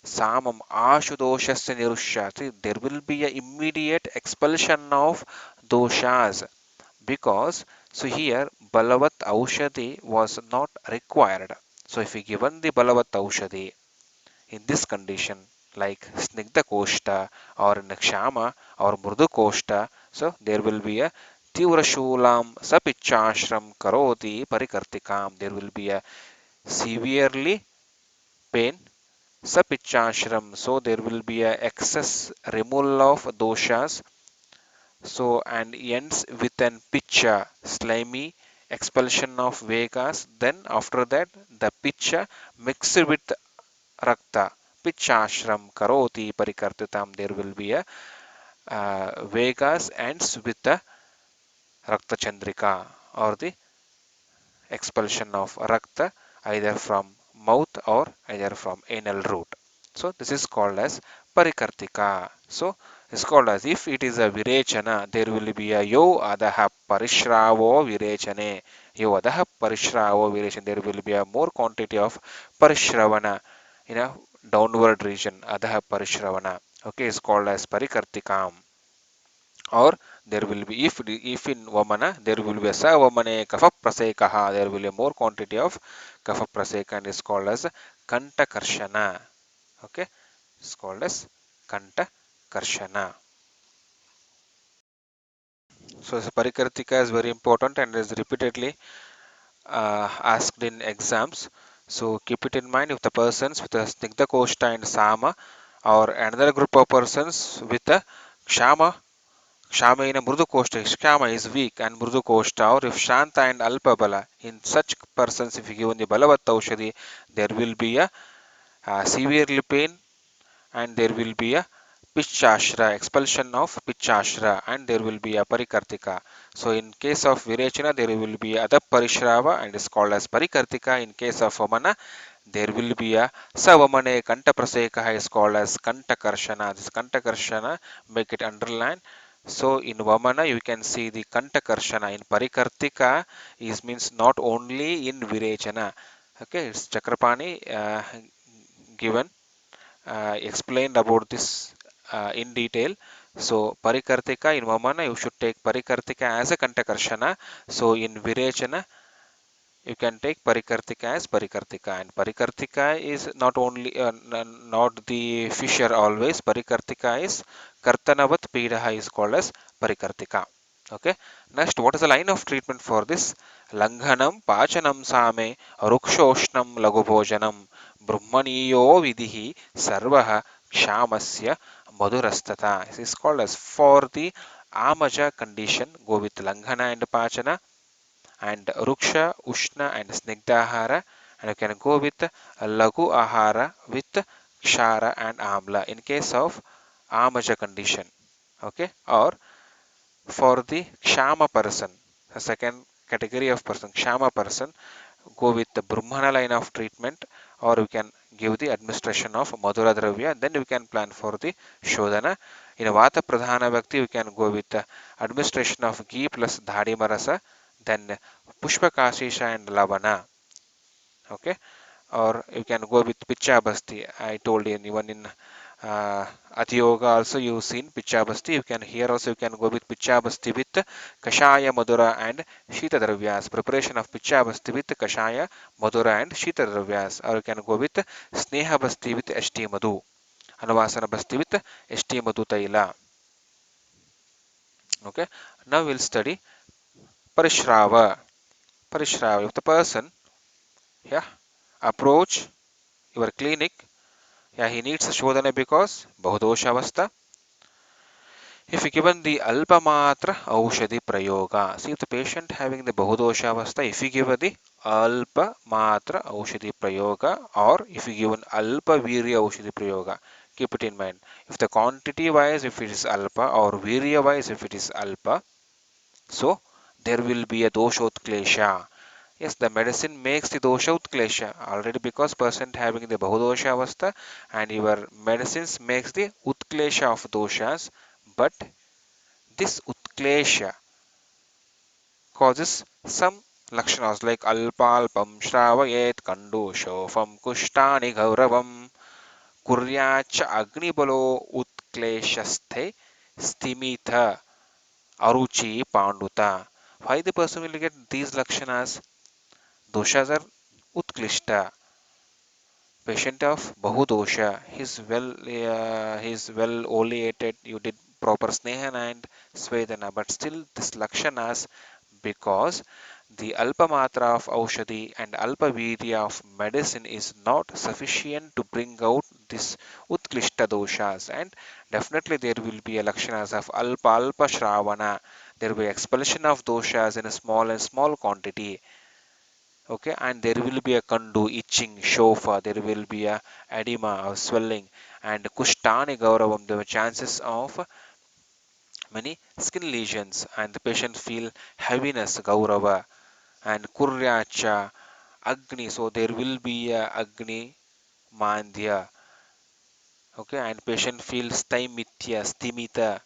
samam ashudoshasya nirusha. See, there will be a immediate expulsion of doshas because so here balavat aushadhi was not required. So if we given the balavat aushadhi in this condition like snigdha koshta or nakshama or mrudu koshta, so there will be a tivrashulam sapichashram karoti parikartikam. There will be a severely pain sapichashram, so there will be a excess removal of doshas, so and ends with an picha slimy expulsion of vegas. Then after that the picha mixed with rakta pichashram karoti parikartitam. There will be a vegas ends with the rakta chandrika or the expulsion of rakta either from mouth or either from anal root. So this is called as parikartika. So it's called as if it is a virechana, there will be a yo adaha parishravo virechane. Yo adaha parishravo virechane. There will be a more quantity of parishravana in a downward region. Adaha parishravana. Okay, it's called as parikartikam. Or there will be if in vamana there will be a sa vamane kapha prasekaha, there will be a more quantity of kapha praseka and is called as kanta karshana. Okay, it's called as kanta karshana. So this parikartika is very important and is repeatedly asked in exams. So keep it in mind if the persons with a snigdha koshta and sama or another group of persons with a kshama. Kshama in a Mrudu Koshta, Kshama is weak and Mrudu Koshta, or if Shanta and Alpabala, in such persons, if you given the Balavat Aushadhi, there will be a severely pain and there will be a Pichashra, expulsion of Pichashra, and there will be a Parikartika. So, in case of Virechana, there will be Adap Parishrava and is called as Parikartika. In case of Vamana, there will be a Savamane Kanta Praseka is called as Kanta Karshana. This Kanta Karshana, make it underline. So in Vamana you can see the Kanta Karshana. In Parikartika is means not only in Virechana. Okay, it's Chakrapani given explained about this in detail. So Parikartika in Vamana you should take Parikartika as a Kanta Karshana. So in Virechana you can take parikartika as parikartika, and parikartika is not only not the fisher always. Parikartika is kartanavat pidaha is called as parikartika. Okay, next what is the line of treatment for this? Langhanam pachanam same rukshošnam lagubhojanam brahmaniyo vidhi sarvaha kshamasya madhurastata. This is called as for the amaja condition go with langhana and pachana, and ruksha, ushna and snigdahara, and you can go with lagu ahara with kshara and amla in case of amaja condition. Okay, or for the kshama person, the second category of person, kshama person, go with the brahmana line of treatment, or you can give the administration of madhura dravya, then you can plan for the shodhana. In vata pradhana bhakti you can go with the administration of ghee plus dhadi marasa, then pushpa kashisha and lavana. Okay, or you can go with picha basti. I told you even in uh, Atiyoga also you've seen Pichabasti. You can here also you can go with Pichabasti with Kashaya Madura and Shita Dravyas. Preparation of Pichabasti with Kashaya Madura and Shita Dravyas. Or you can go with Sneha Basti with ST Madhu. Anuvasana Basti with ST Madhu Taila. Okay. Now we'll study Parishrava. Parishrava. If the person, yeah, approach your clinic, yeah, he needs a Shodhana because Bahudoshavastha. If given the Alpamatra Aushadhi Prayoga, see if the patient having the Bahudoshavastha, if you give the Alpamatra Aushadhi Prayoga or if you given Alpa Virya Aushadhi Prayoga, keep it in mind. If the quantity wise, if it is Alpa or Virya wise, if it is Alpa, so there will be a Doshotklesha. Yes, the medicine makes the dosha utklesha already because person having the bahudosha avastha and your medicines makes the utklesha of doshas, but this utklesha causes some lakshanas like alpalpam shravayet kandoshofam kushtani gauravam kuryacha agnibalo utkleshasthe stimita aruchi panduta. Why the person will get these lakshanas? Doshas are utklishta. Patient of Bahudosha, he's well oleated, you did proper Snehana and Svedana, but still this Lakshanas because the Alpamatra of Aushadhi and Alpavirya of medicine is not sufficient to bring out this Utklishta doshas, and definitely there will be a Lakshanas of Alpa Shravana. There will be expulsion of doshas in a small and small quantity. Okay, and there will be a kandu itching shofa, there will be a edema or swelling, and kushtani gauravam, the chances of many skin lesions, and the patient feel heaviness gaurava, and kuryacha agni, so there will be a agni mandya. Okay, and patient feels stimita.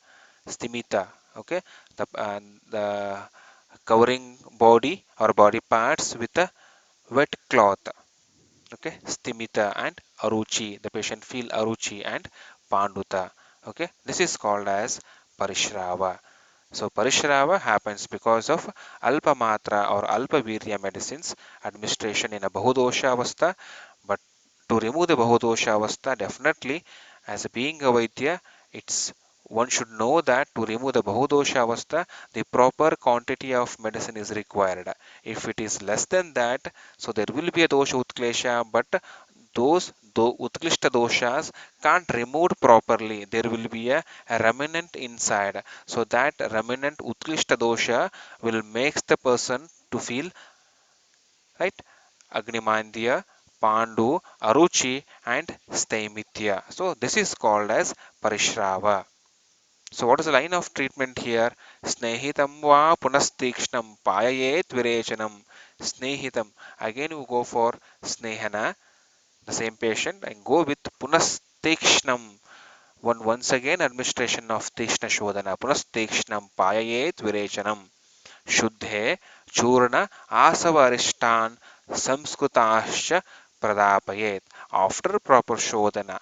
Okay, the covering body or body parts with a wet cloth. Okay, stimita and aruchi, the patient feel aruchi and panduta. Okay, this is called as parishrava. So parishrava happens because of alpamatra or alpavirya medicines administration in a bahudosha avastha. But to remove the bahudosha avastha, definitely as a being a vaidya, it's one should know that to remove the bahudosha avastha, the proper quantity of medicine is required. If it is less than that, so there will be a dosha utklesha, but those utklishta doshas can't remove properly. There will be a remnant inside. So that remnant utklishta dosha will makes the person to feel right Agnimandya, Pandu, Aruchi, and Staimitya. So this is called as Parishrava. So what is the line of treatment here? Snehitam va punastikshnam payayet virechanam. Snehitam. Again you go for Snehana, the same patient, and go with punastikshnam. Once again administration of Tishna Shodhana. Punastikshnam payayet virechanam. शुद्धे चूर्ण आसवरिष्टान् संस्कृताश्च प्रदापयेत्. After proper shodhana,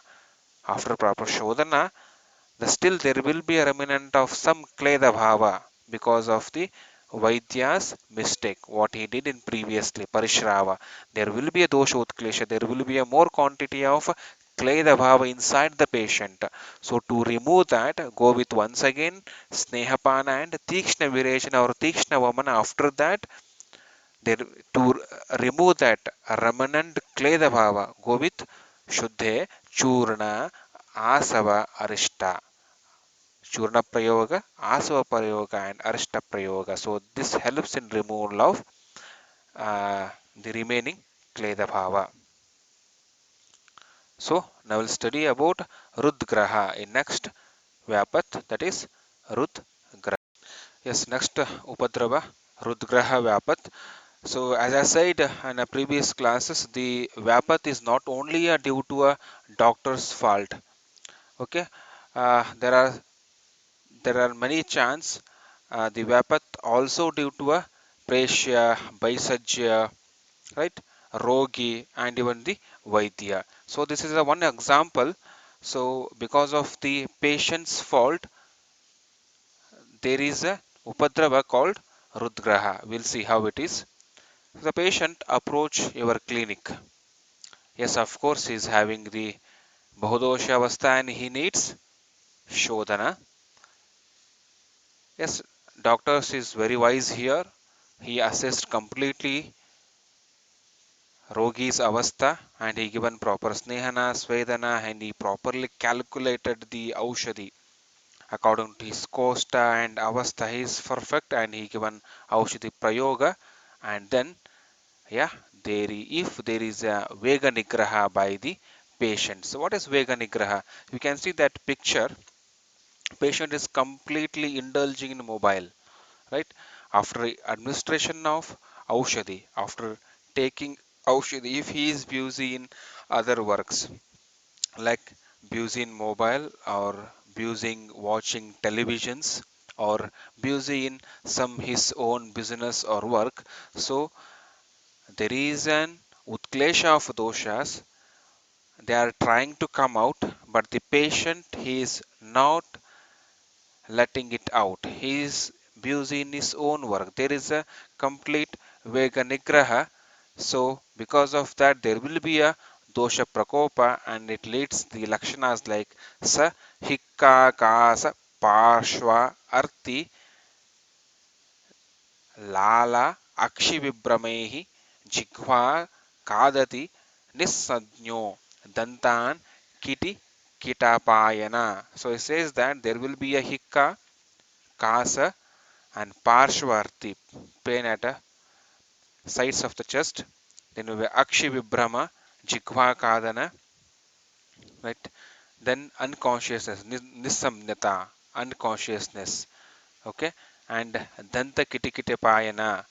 the still there will be a remnant of some kleda bhava because of the Vaidya's mistake, what he did in previously, Parishrava. There will be a dosha utklesha, there will be a more quantity of kleda bhava inside the patient. So to remove that, go with once again Snehapana and Tikshna Virechana or Tikshna Vamana. After that, there to remove that remnant kleda bhava, go with Shuddhe, Churna, Asava, Arishta. Churna Prayoga, Asava Prayoga, and Arishta Prayoga. So this helps in removal of the remaining Kleda Bhava. So now we'll study about Rudgraha in next Vyapat, that is Rudgraha. Yes, next Upadrava, Rudgraha Vyapat. So as I said in a previous classes, the Vyapat is not only due to a doctor's fault. Okay, uh, there are there are many chance the Vapat also due to a Prasya, Baisajya, right, Rogi, and even the Vaidya. So this is a one example. So because of the patient's fault, there is a upadrava called rudgraha. We'll see how it is. The patient approach your clinic. Yes, of course, he is having the bahudosha avastha and he needs shodhana. Yes, doctors is very wise here. He assessed completely Rogi's avastha and he given proper snehana, svedana and he properly calculated the aushadhi. According to his kosta and avastha, he is perfect and he given aushadhi prayoga. And then, yeah, if there is a vega nigraha by the patient. So what is vega nigraha? You can see that picture. Patient is completely indulging in mobile, right? After administration of aushadhi, after taking aushadhi, if he is busy in other works like busy in mobile or busy in watching televisions or busy in some his own business or work, so there is an utklesha of doshas. They are trying to come out, but the patient he is not letting it out. He is busy in his own work. There is a complete Vega Nigraha. So, because of that, there will be a dosha prakopa and it leads the lakshanas like sa, hikka, kasa, parshva, arti, lala, akshi vibramehi, jighva, kadati, nissadnyo, dantan, kiti, kitapayana. So, it says that there will be a hikka, kasa, and Parshvarti, pain at the sides of the chest. Then we have Akshi Vibhrama, Jighva Kadana, right? Then unconsciousness, Nisamnata, unconsciousness, okay? And Danta Kitikite Payana,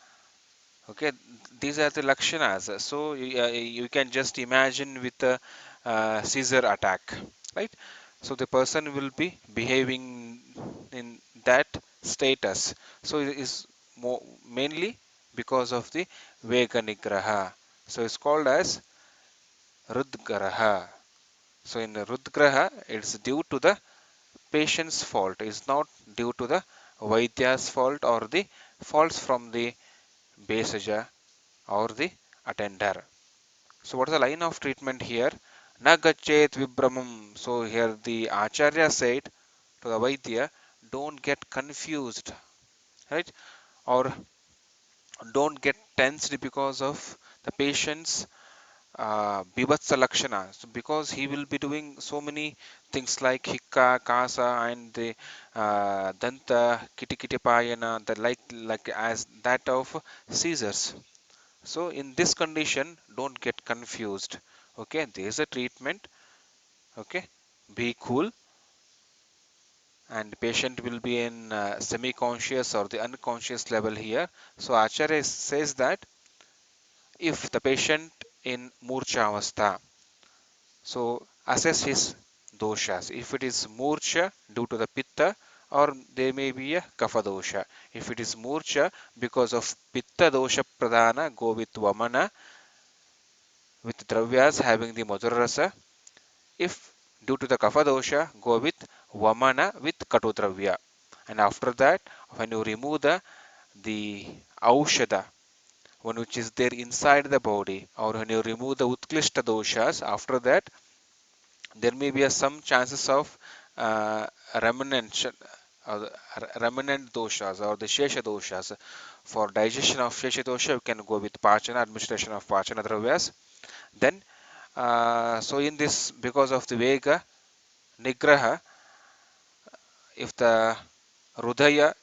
okay? These are the Lakshanas. So you can just imagine with a Caesar attack, right? So the person will be behaving in that status. So it is mainly because of the Vega Nigraha. So it's called as Rudgraha. So in Rudgraha, it's due to the patient's fault. It's not due to the Vaidya's fault or the faults from the Besaja or the attender. So what is the line of treatment here? Na gachet vibramam. So here the Acharya said to the Vaidya, don't get confused, right? Or don't get tensed because of the patient's Bivatsa Lakshana. So because he will be doing so many things like Hikka, Kasa, and the Danta, Kitikitipayana, the like as that of Caesars. So in this condition, don't get confused. Okay, there is a treatment. Okay, be cool, and patient will be in semi-conscious or the unconscious level here. So Acharya says that if the patient in Murcha Avastha, so assess his doshas. If it is Murcha due to the Pitta, or there may be a Kapha dosha. If it is Murcha because of Pitta dosha Pradhana, go with Vamana with Dravyas having the Madhurarasa. If due to the Kapha dosha, go with Vamana with Katudravya. And after that, when you remove the Aushada, one which is there inside the body, or when you remove the Utklishta doshas, after that, there may be some chances of uh, remnant, remnant doshas or the Shesha doshas. For digestion of Shesha dosha, you can go with Pachana, administration of Pachana Dravyas. Then, so in this, because of the Vega, Nigraha, if the Rudaya,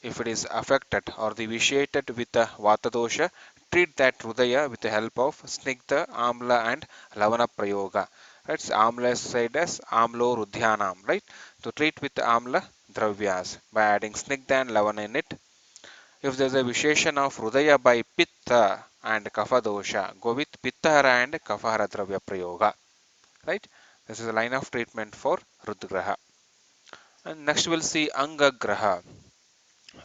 if it is affected or the vitiated with the Vata dosha, treat that Rudaya with the help of Snigdha, Amla and Lavana Prayoga. Right? So Amla is said as Amlo Rudhyanam, right? To treat with the Amla Dravyas by adding Snigdha and Lavana in it. If there is a Visheshan of Rudaya by Pitta and Kapha dosha, go with Pittahara and Kaphahara Dravya Prayoga. Right? This is a line of treatment for Rudgraha. And next we'll see Angagraha.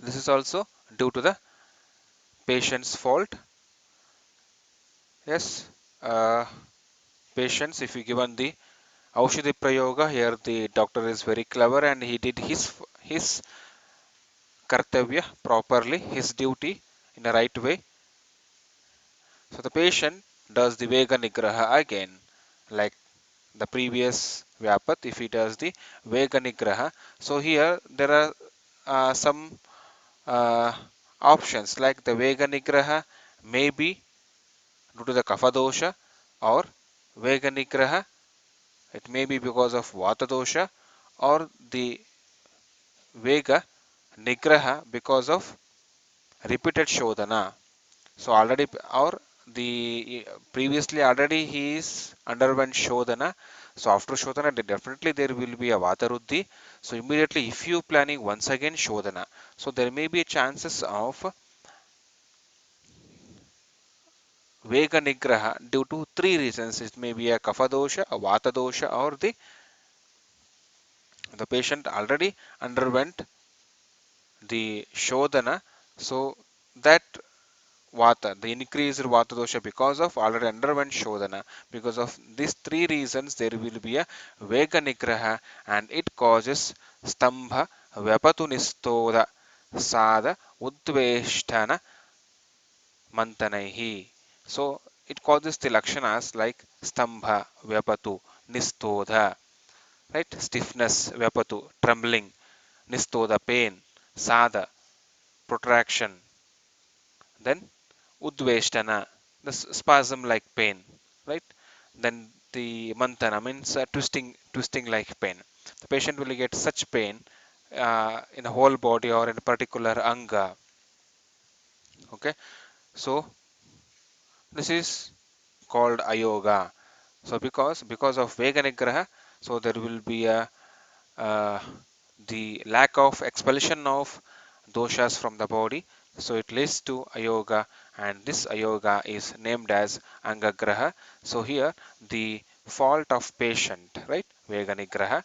This is also due to the patient's fault. Yes, uh, patients, if you given the Aushadhi Prayoga, here the doctor is very clever and he did his kartavya properly, his duty in the right way. So the patient does the Vega Nigraha again, like the previous Vyapat, if he does the Vega Nigraha. So here there are some uh, options like the Vega Nigraha may be due to the Kapha dosha, or Vega Nigraha, it may be because of Vata dosha, or the Vega Nigraha because of repeated Shodhana. So already, or the previously already he is underwent Shodhana. So after Shodhana, definitely there will be a Vataruddhi. So immediately, if you planning once again Shodhana, so there may be chances of Vega Nigraha due to three reasons. It may be a Kapha dosha, a Vata dosha, or the patient already underwent the Shodhana. So that Vata, the increased Vata dosha because of already underwent Shodhana. Because of these three reasons, there will be a Vega Nigraha and it causes Stambha Vyapatunistoda Sada Udveshtana Mantanaihi. So it causes the Lakshanas like Stambha Vyapatu Nistodha, right? Stiffness, Vyapatu, trembling, Nistodha, pain, Sada, protraction, then Udveshtana, the spasm like pain, right? Then the Mantana means twisting like pain. The patient will get such pain in the whole body or in a particular anga. Okay, so this is called ayoga. So because of Vega Nigraha, so there will be a uh, the lack of expulsion of doshas from the body. So it leads to ayoga, and this ayoga is named as angagraha. So here the fault of patient, right? Vega Nigraha.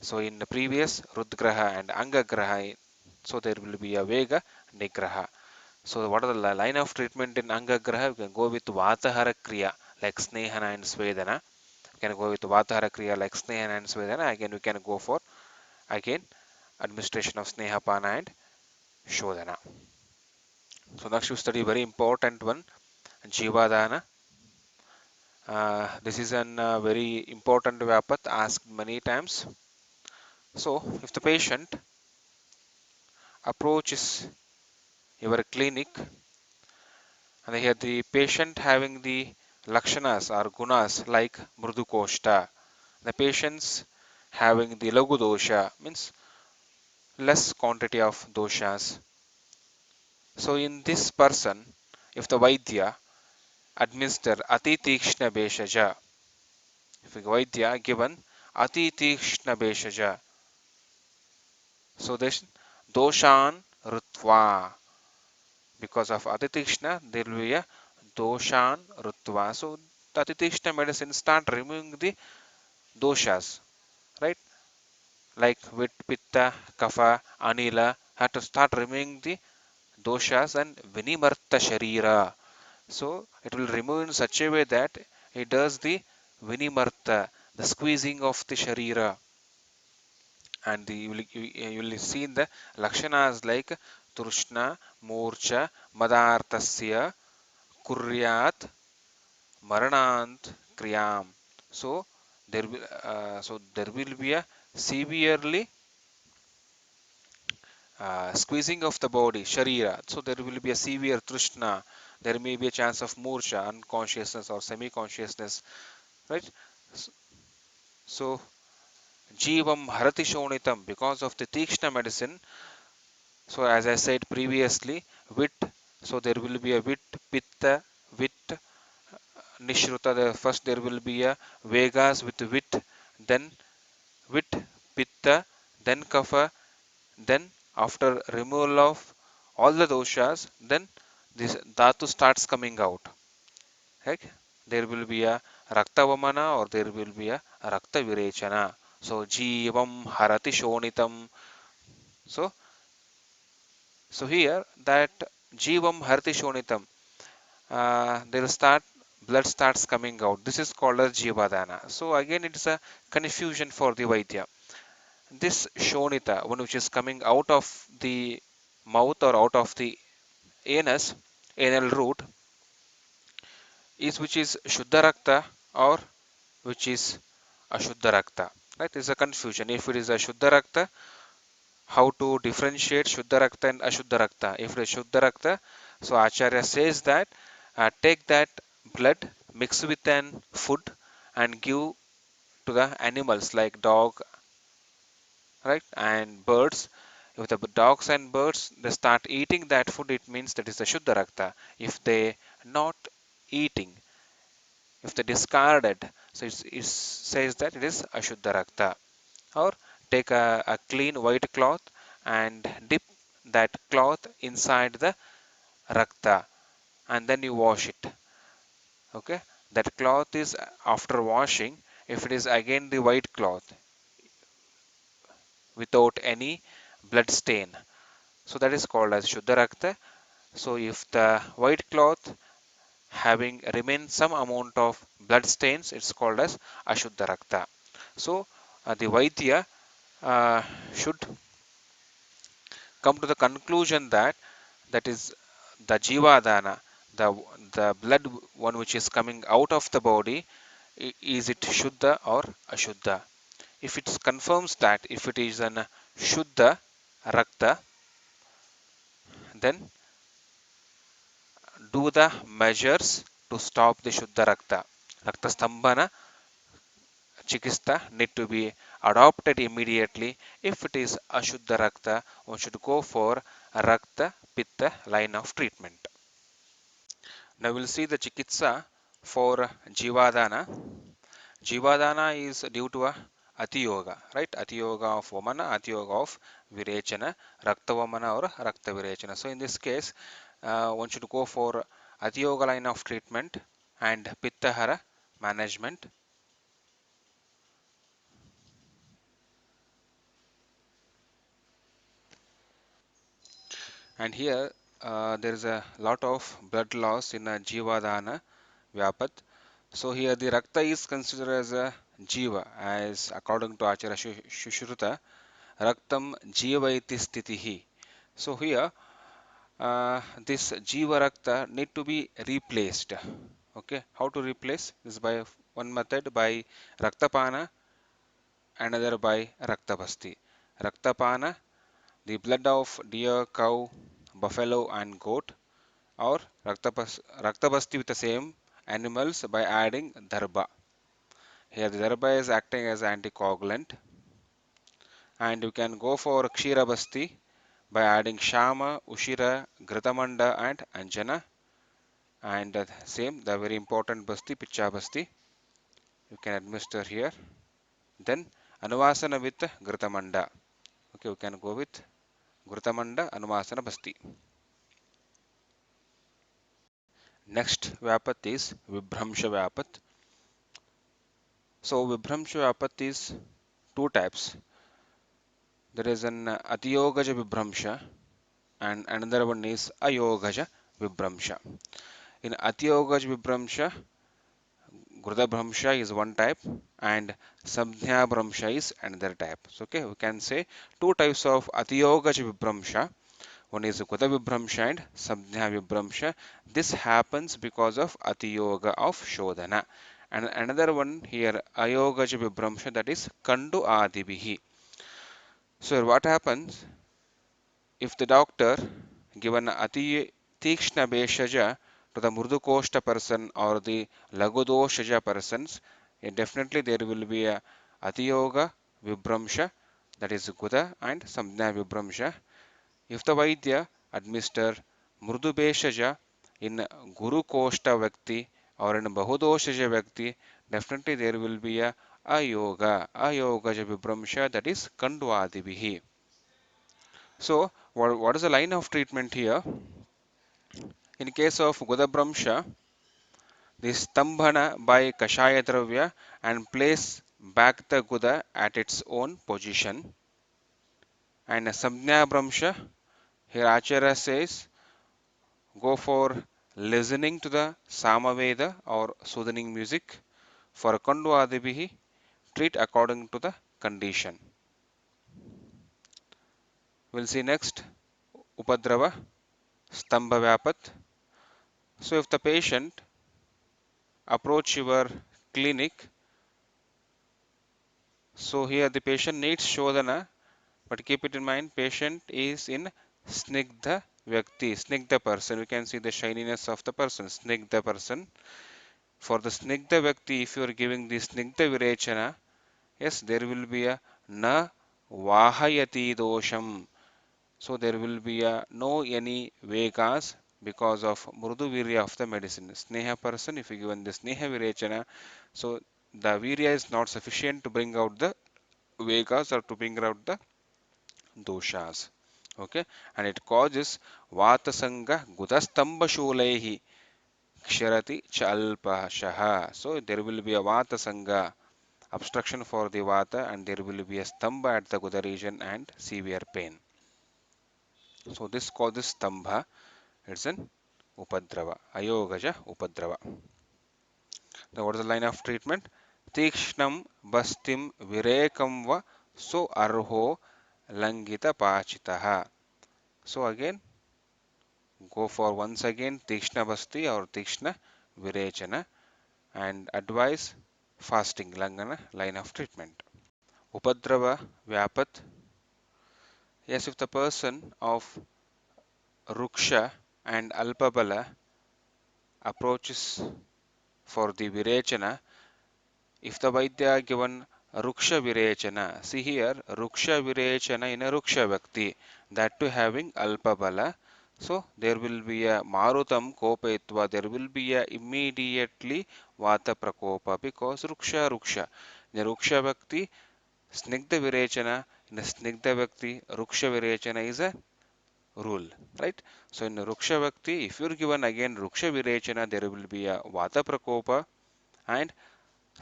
So in the previous Rudgraha and Angagraha, so there will be a Vega Nigraha. So what are the line of treatment in Angagraha? You can go with Vatahara Kriya like Snehana and Svedana. You can go with Vatahara Kriya like Snehana and Svedana. Again, we can go for again administration of Snehapana and Shodhana. So next you study very important one, Jivadana. This is an very important Vyapat asked many times. So if the patient approaches your clinic and here the patient having the lakshanas or gunas like mrudukoshta, the patients having the lagu dosha means less quantity of doshas. So in this person, if the Vaidya administer Ati Tikshna Beshaja, if the Vaidya given Ati Tikshna Beshaja, so this Doshan Rutva, because of Ati Tikshna, there will be a Doshan Rutva. So the Ati Tikshna medicine start removing the doshas, right? Like Vit, Pitta, Kapha, Anila, have to start removing the doshas and Vinimarta Sharira. So it will remove in such a way that it does the Vinimarta, the squeezing of the Sharira, and you will see in the Lakshanas like Trushna, Morcha, Madartasya, Kuryat, Maranant, Kriyam. So there will be a severely squeezing of the body, Sharira. So there will be a severe Trishna. There may be a chance of Murcha, unconsciousness or semi-consciousness, right? So Jivam Harati Shonitam, because of the Tikshna medicine. So as I said previously, Vit, so there will be a Vit, Pitta, Vit, Nishruta. First there will be a Vegas with Vit, then Vit, Pitta, then Kapha, then after removal of all the doshas, then this dhatu starts coming out. Right? There will be a Raktavamana or there will be a Rakta Virechana. So Jivam Harati Shonitam. So so here that Jivam Harati Shonitam, they will start blood starts coming out. This is called as Jivadana. So again, it is a confusion for the Vaidya. This Shonita, one which is coming out of the mouth or out of the anus, anal root, is which is Shuddha Rakta or which is Ashuddha Rakta. Right? There is a confusion. If it is a Shuddha Rakta, how to differentiate Shuddha Rakta and Ashuddha Rakta? If it is Shuddha Rakta, so Acharya says that take that blood, mix with an food and give to the animals like dog, right, and birds. If the dogs and birds they start eating that food, it means that is the Shuddha Rakta. If they not eating, if they discarded, so it says that it is Ashuddha Rakta. Or take a clean white cloth and dip that cloth inside the Rakta and then you wash it. Okay, that cloth is after washing, if it is again the white cloth without any blood stain, so that is called as Shuddha Rakta. So if the white cloth having remain some amount of blood stains, it's called as Ashuddha Rakta. So the Vaidya should come to the conclusion that that is the Jivadana, the, the blood one which is coming out of the body, is it Shuddha or Ashuddha? If it confirms that if it is an Shuddha Rakta, then do the measures to stop the Shuddha Rakta. Rakta Stambhana Chikitsa need to be adopted immediately. If it is Ashuddha Rakta, one should go for Rakta Pitta line of treatment. Now we'll see the Chikitsa for Jivadana. Jivadana is due to a Atiyoga, right? Atiyoga of Vamana, Atiyoga of Virechana, Rakta Vamana or Rakta Virechana. So in this case, one should go for Atiyoga line of treatment and Pittahara management. And here there is a lot of blood loss in a Jivadana Vyapat. So here the Rakta is considered as a Jiva, as according to Acharya Shushruta, Raktam Jiva iti stitihi. So here this Jiva Rakta need to be replaced. Okay, how to replace? This by one method by Raktapana, another by Raktabhasti. Raktapana, the blood of deer, cow, buffalo and goat, or Raktabhasti with the same animals by adding Dharba. Here the Dharba is acting as anticoagulant, and you can go for Kshirabhasti by adding Shama, Ushira, Gritamanda and Anjana, and same the very important Basti, Picha Basti, you can administer here. Then Anuvasana with Gritamanda. Okay, we can go with Gritamanda Anuvasana Basti. Next Vyapat is Vibhramsha Vyapat. So Vibhramsha Vyapat is two types. There is an Atiyogaja Vibhramsha and another one is Ayogaja Vibhramsha. In Atiyogaja Vibhramsha, Gruda Bhramsha is one type and Samdhya Bhramsha is another type. So, okay, we can say two types of Atiyogaja Vibhramsha. One is Gruda Vibhramsha and Samdhya Vibhramsha. This happens because of Atiyoga of Shodhana. And another one here, Ayogaja Vibhramsha, that is Kandu Adibihi. So, what happens if the doctor given Ati Tikshna Beshaja to the Murdukoshta person or the Lagudoshaja persons, definitely there will be a Atiyoga Vibramsha, that is Guda and Samjna Vibramsha. If the Vaidya administer Murdubeshaja in Guru Koshta Vakti or in Bahudoshaja Vakti, definitely there will be a Ayogaja Vibramsha, that is Kandvadibihi. So, what is the line of treatment here? In case of Gudabramsha, the Stambhana by Kashaya Dravya and place back the Guda at its own position. And Samjna Bramsha, here Acharya says go for listening to the Samaveda or soothing music. For Kandvadibihi, treat according to the condition. We'll see next Upadrava, Stambha Vyapat. So if the patient approach your clinic, so here the patient needs Shodhana, but keep it in mind patient is in Snigdha Vyakti, Snigdha person. We can see the shininess of the person, Snigdha person. For the Snigdha Vyakti, if you are giving the Snigdha Virechana, yes, there will be a Na Vahayati Dosham. So there will be a no any Vegas because of Mrudu Virya of the medicine. Sneha person, if you given the Sneha Virechana, so the Virya is not sufficient to bring out the Vegas or to bring out the doshas. Okay, and it causes Vatasanga Gudastamba Shulehi Ksharati Chalpashaha. So there will be a Vatasanga obstruction for the Vata, and there will be a Stamba at the Guda region and severe pain. So this causes Stambha. It's an Upadrava, Ayogaja Upadrava. Now what is the line of treatment? Tikshnam Bastim Virekam va so arho Langita Pachitaha. So again, go for once again Tikshna Basti or Tikshna Virechana and advise fasting Langana line of treatment. Upadrava Vyapat. Yes, if the person of Ruksha and Alpabala approaches for the Virechana, if the Vaidya given Ruksha Virechana, see here Ruksha Virechana in a Ruksha Bhakti, that too having Alpabala, so there will be a Marutam Kopetva, there will be a immediately Vata Prakopa because Ruksha. The Ruksha Bhakti, Snigdha Virechana, in a Snigdha Bhakti, Ruksha Virechana is a rule, right? So in Ruksha Bhakti, if you're given again Ruksha Virechana, there will be a Vata Prakopa and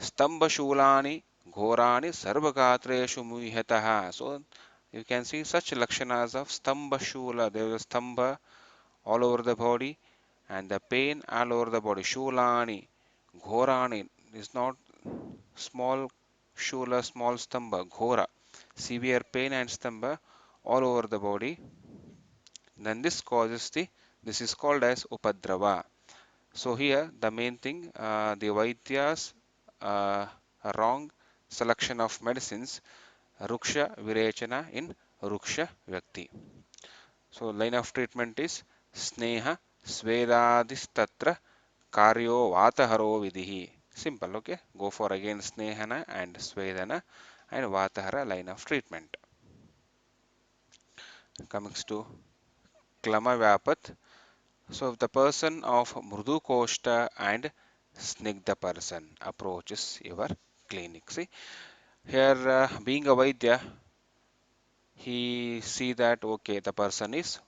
Stambashulani Ghorani Sarvaghatreshu Muhyataha. So you can see such lakshanas of Stambashula. There is a Stamba all over the body and the pain all over the body. Shulani, Ghorani is not small Shula, small Stamba, Ghora. Severe pain and Stamba all over the body. Then this is called as Upadrava. So here the main thing, the Vaidya's wrong selection of medicines, Ruksha Virechana in Ruksha Vyakti. So line of treatment is Sneha Svedadistatra Karyo Vataharo Vidihi. Simple, okay? Go for again Snehana and Svedana and Vatahara line of treatment. Coming to Klama Vyapat. So if the person of Mrudu Koshta and Snigdha person approaches your clinic. See, here being a Vaidya, he see that okay, the person is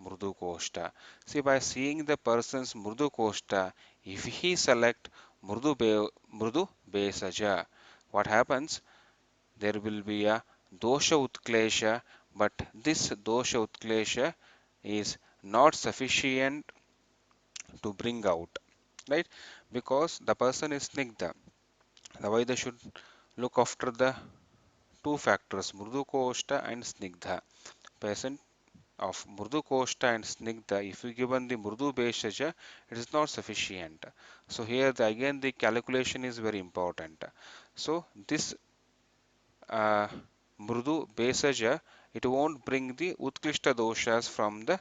Mrudu Koshta. See, by seeing the person's Mrudu Koshta, if he select Mrudu Besaja, what happens? There will be a Dosha Utklesha, but this Dosha Utklesha is not sufficient to bring out, right? Because the person is Snigdha. The Vaidya should look after the two factors, Mrudu Koshta and Snigdha. Patient of Mrudu Koshta and Snigdha, if you given the Mrudu Beshaja, it is not sufficient. So here again the calculation is very important. So this uh, Mrudu Besaja, it won't bring the Utkrishta doshas from the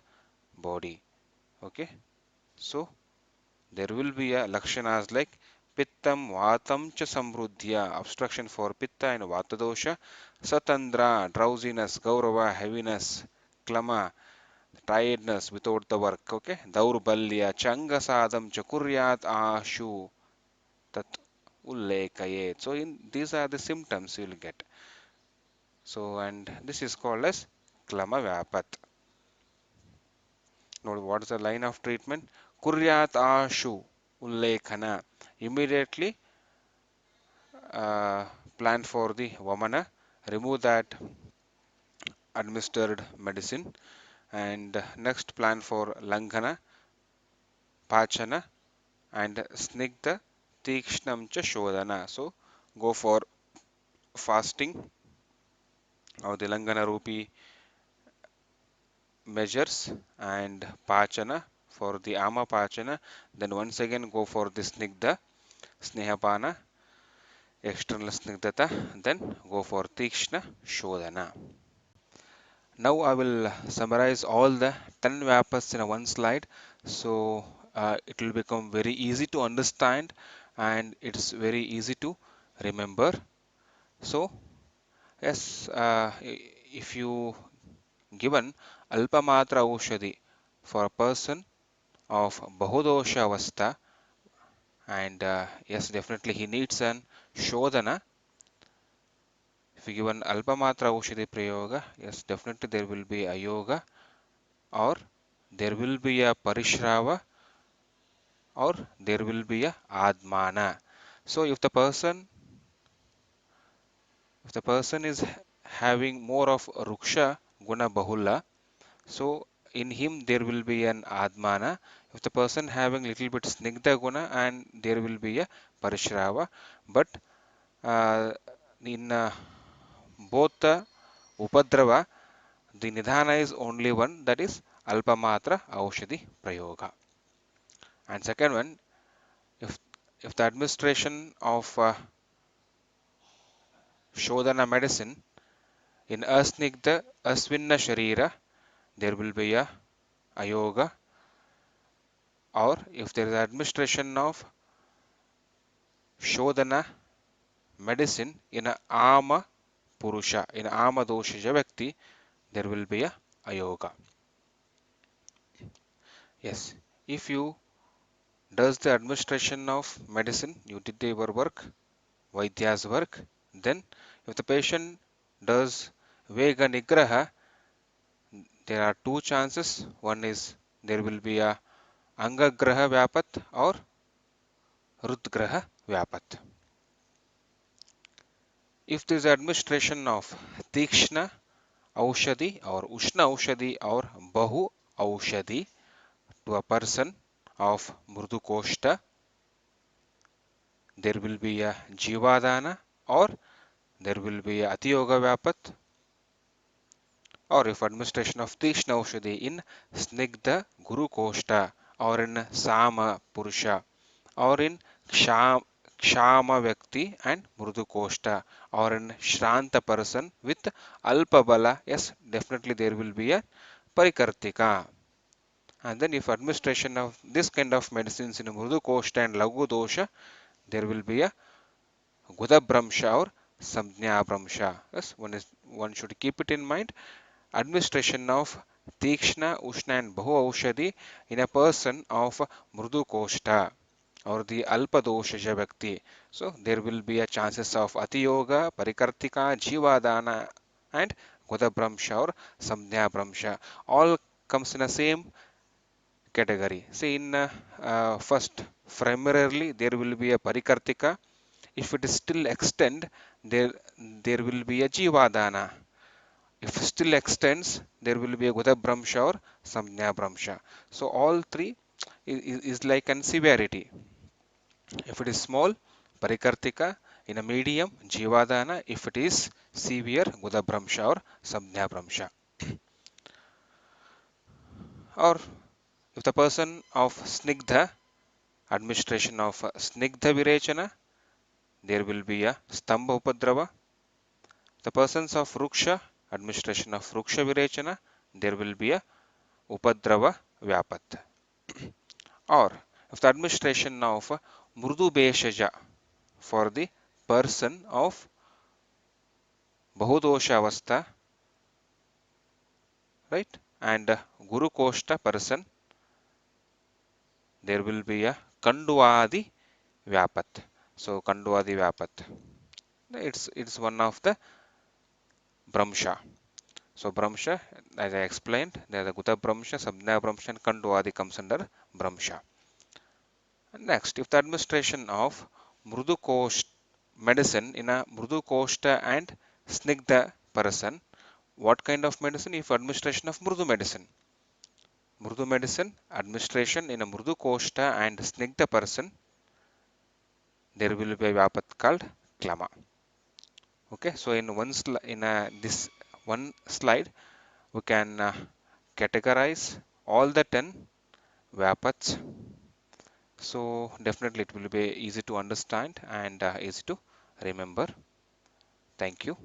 body. Okay. So there will be a lakshanas like Pittam Vatam cha Samruddhya, obstruction for Pitta and Vata dosha, Satandra, drowsiness, Gaurava, heaviness, Klama, tiredness without the work, okay, Daurbalya, Changasadam, Chakuryat, Ashu, Tat Ullekayet. So in these are the symptoms you will get. So and this is called as Klama Vyapat. Now what is the line of treatment? Kuryat Ashu Ullekhana. Immediately uh, plan for the Vamana, remove that administered medicine, and next plan for Langhana, pachana, and snigdha tikshnam cha shodhana. So go for fasting or the Langana Rupi measures and pachana for the ama pachana. Then once again go for the snigdha, snehapana, external snigdhata. Then go for tikshna shodhana. Now I will summarize all the 10 vapors in a one slide, so it will become very easy to understand and it's very easy to remember. So yes, if you given alpamatra aushadhi for a person of bahudosha avastha, and yes, definitely he needs an shodhana. If you given alpamatra aushadhi prayoga, yes, definitely there will be a yoga, or there will be a parishrava, or there will be a admana. So if the person is having more of ruksha guna bahula, so in him there will be an admana. If the person having little bit snigdha guna, and there will be a parishrava. But uh, in both the upadrava, the nidhana is only one, that is alpamatra aushadhi prayoga. And second one, if if the administration of shodhana medicine in asnigdha asvinna sharira, there will be a ayoga, or if there is administration of shodhana medicine in a ama purusha, in ama doshaja vyakti, there will be a ayoga. Yes, if you does the administration of medicine, you did your work, vaidya's work. Then if the patient does vega nigraha, there are two chances. One is there will be a angagraha vyapat or rudgraha vyapat. If there is administration of tikshna aushadhi or ushna aushadhi or bahu aushadhi to a person of mrudu koshta, there will be a jivadana, or there will be a atiyoga vyapat. Or if administration of tikshna aushadhi in snigdha guru koshta, or in sama purusha, or in kshama vyakti and mrudu koshta, or in shranta person with alpabala, yes, definitely there will be a parikartika. And then if administration of this kind of medicines in mrudu koshta and lagu dosha, there will be a gudabramsha or samjnabramsha. Yes, one should keep it in mind. Administration of tikshna ushna and bahu aushadhi in a person of mrudu koshta or the alpa doshaja vyakti, so there will be a chances of atiyoga, parikartika, jivadana and gudabramsha or samjnabramsha, all comes in the same category. See, in first, primarily there will be a parikartika. If it is still extend, there will be a jivadana. If still extends, there will be a gudabramsha or samjnabramsha. So all three is like an severity. If it is small, parikartika; in a medium, jivadana; if it is severe, gudabramsha or samjnabramsha. Or if the person of snigdha, administration of snigdha virechana, there will be a stambha upadrava. The persons of ruksha, administration of ruksha virechana, there will be a upadrava vyapat. Or if the administration of mrudu beshaja for the person of bahudosha avastha, right, and guru koshta person, there will be a kanduvadi vyapat. So kanduvadi vyapat, it's one of the bramsha. So bramsha, as I explained, there the guta bramsha, sabna bramsha and kanduvadi comes under bramsha. Next, if the administration of mrudu kosh medicine in a mrudu koshta and snigdha person, what kind of medicine? If administration of mrudu medicine, Mrudu medicine, administration in a Mrudu Koshta and Snigdha person, there will be a Vyapat called Klama. Okay, so in this one slide, we can categorize all the 10 Vyapats. So definitely it will be easy to understand and easy to remember. Thank you.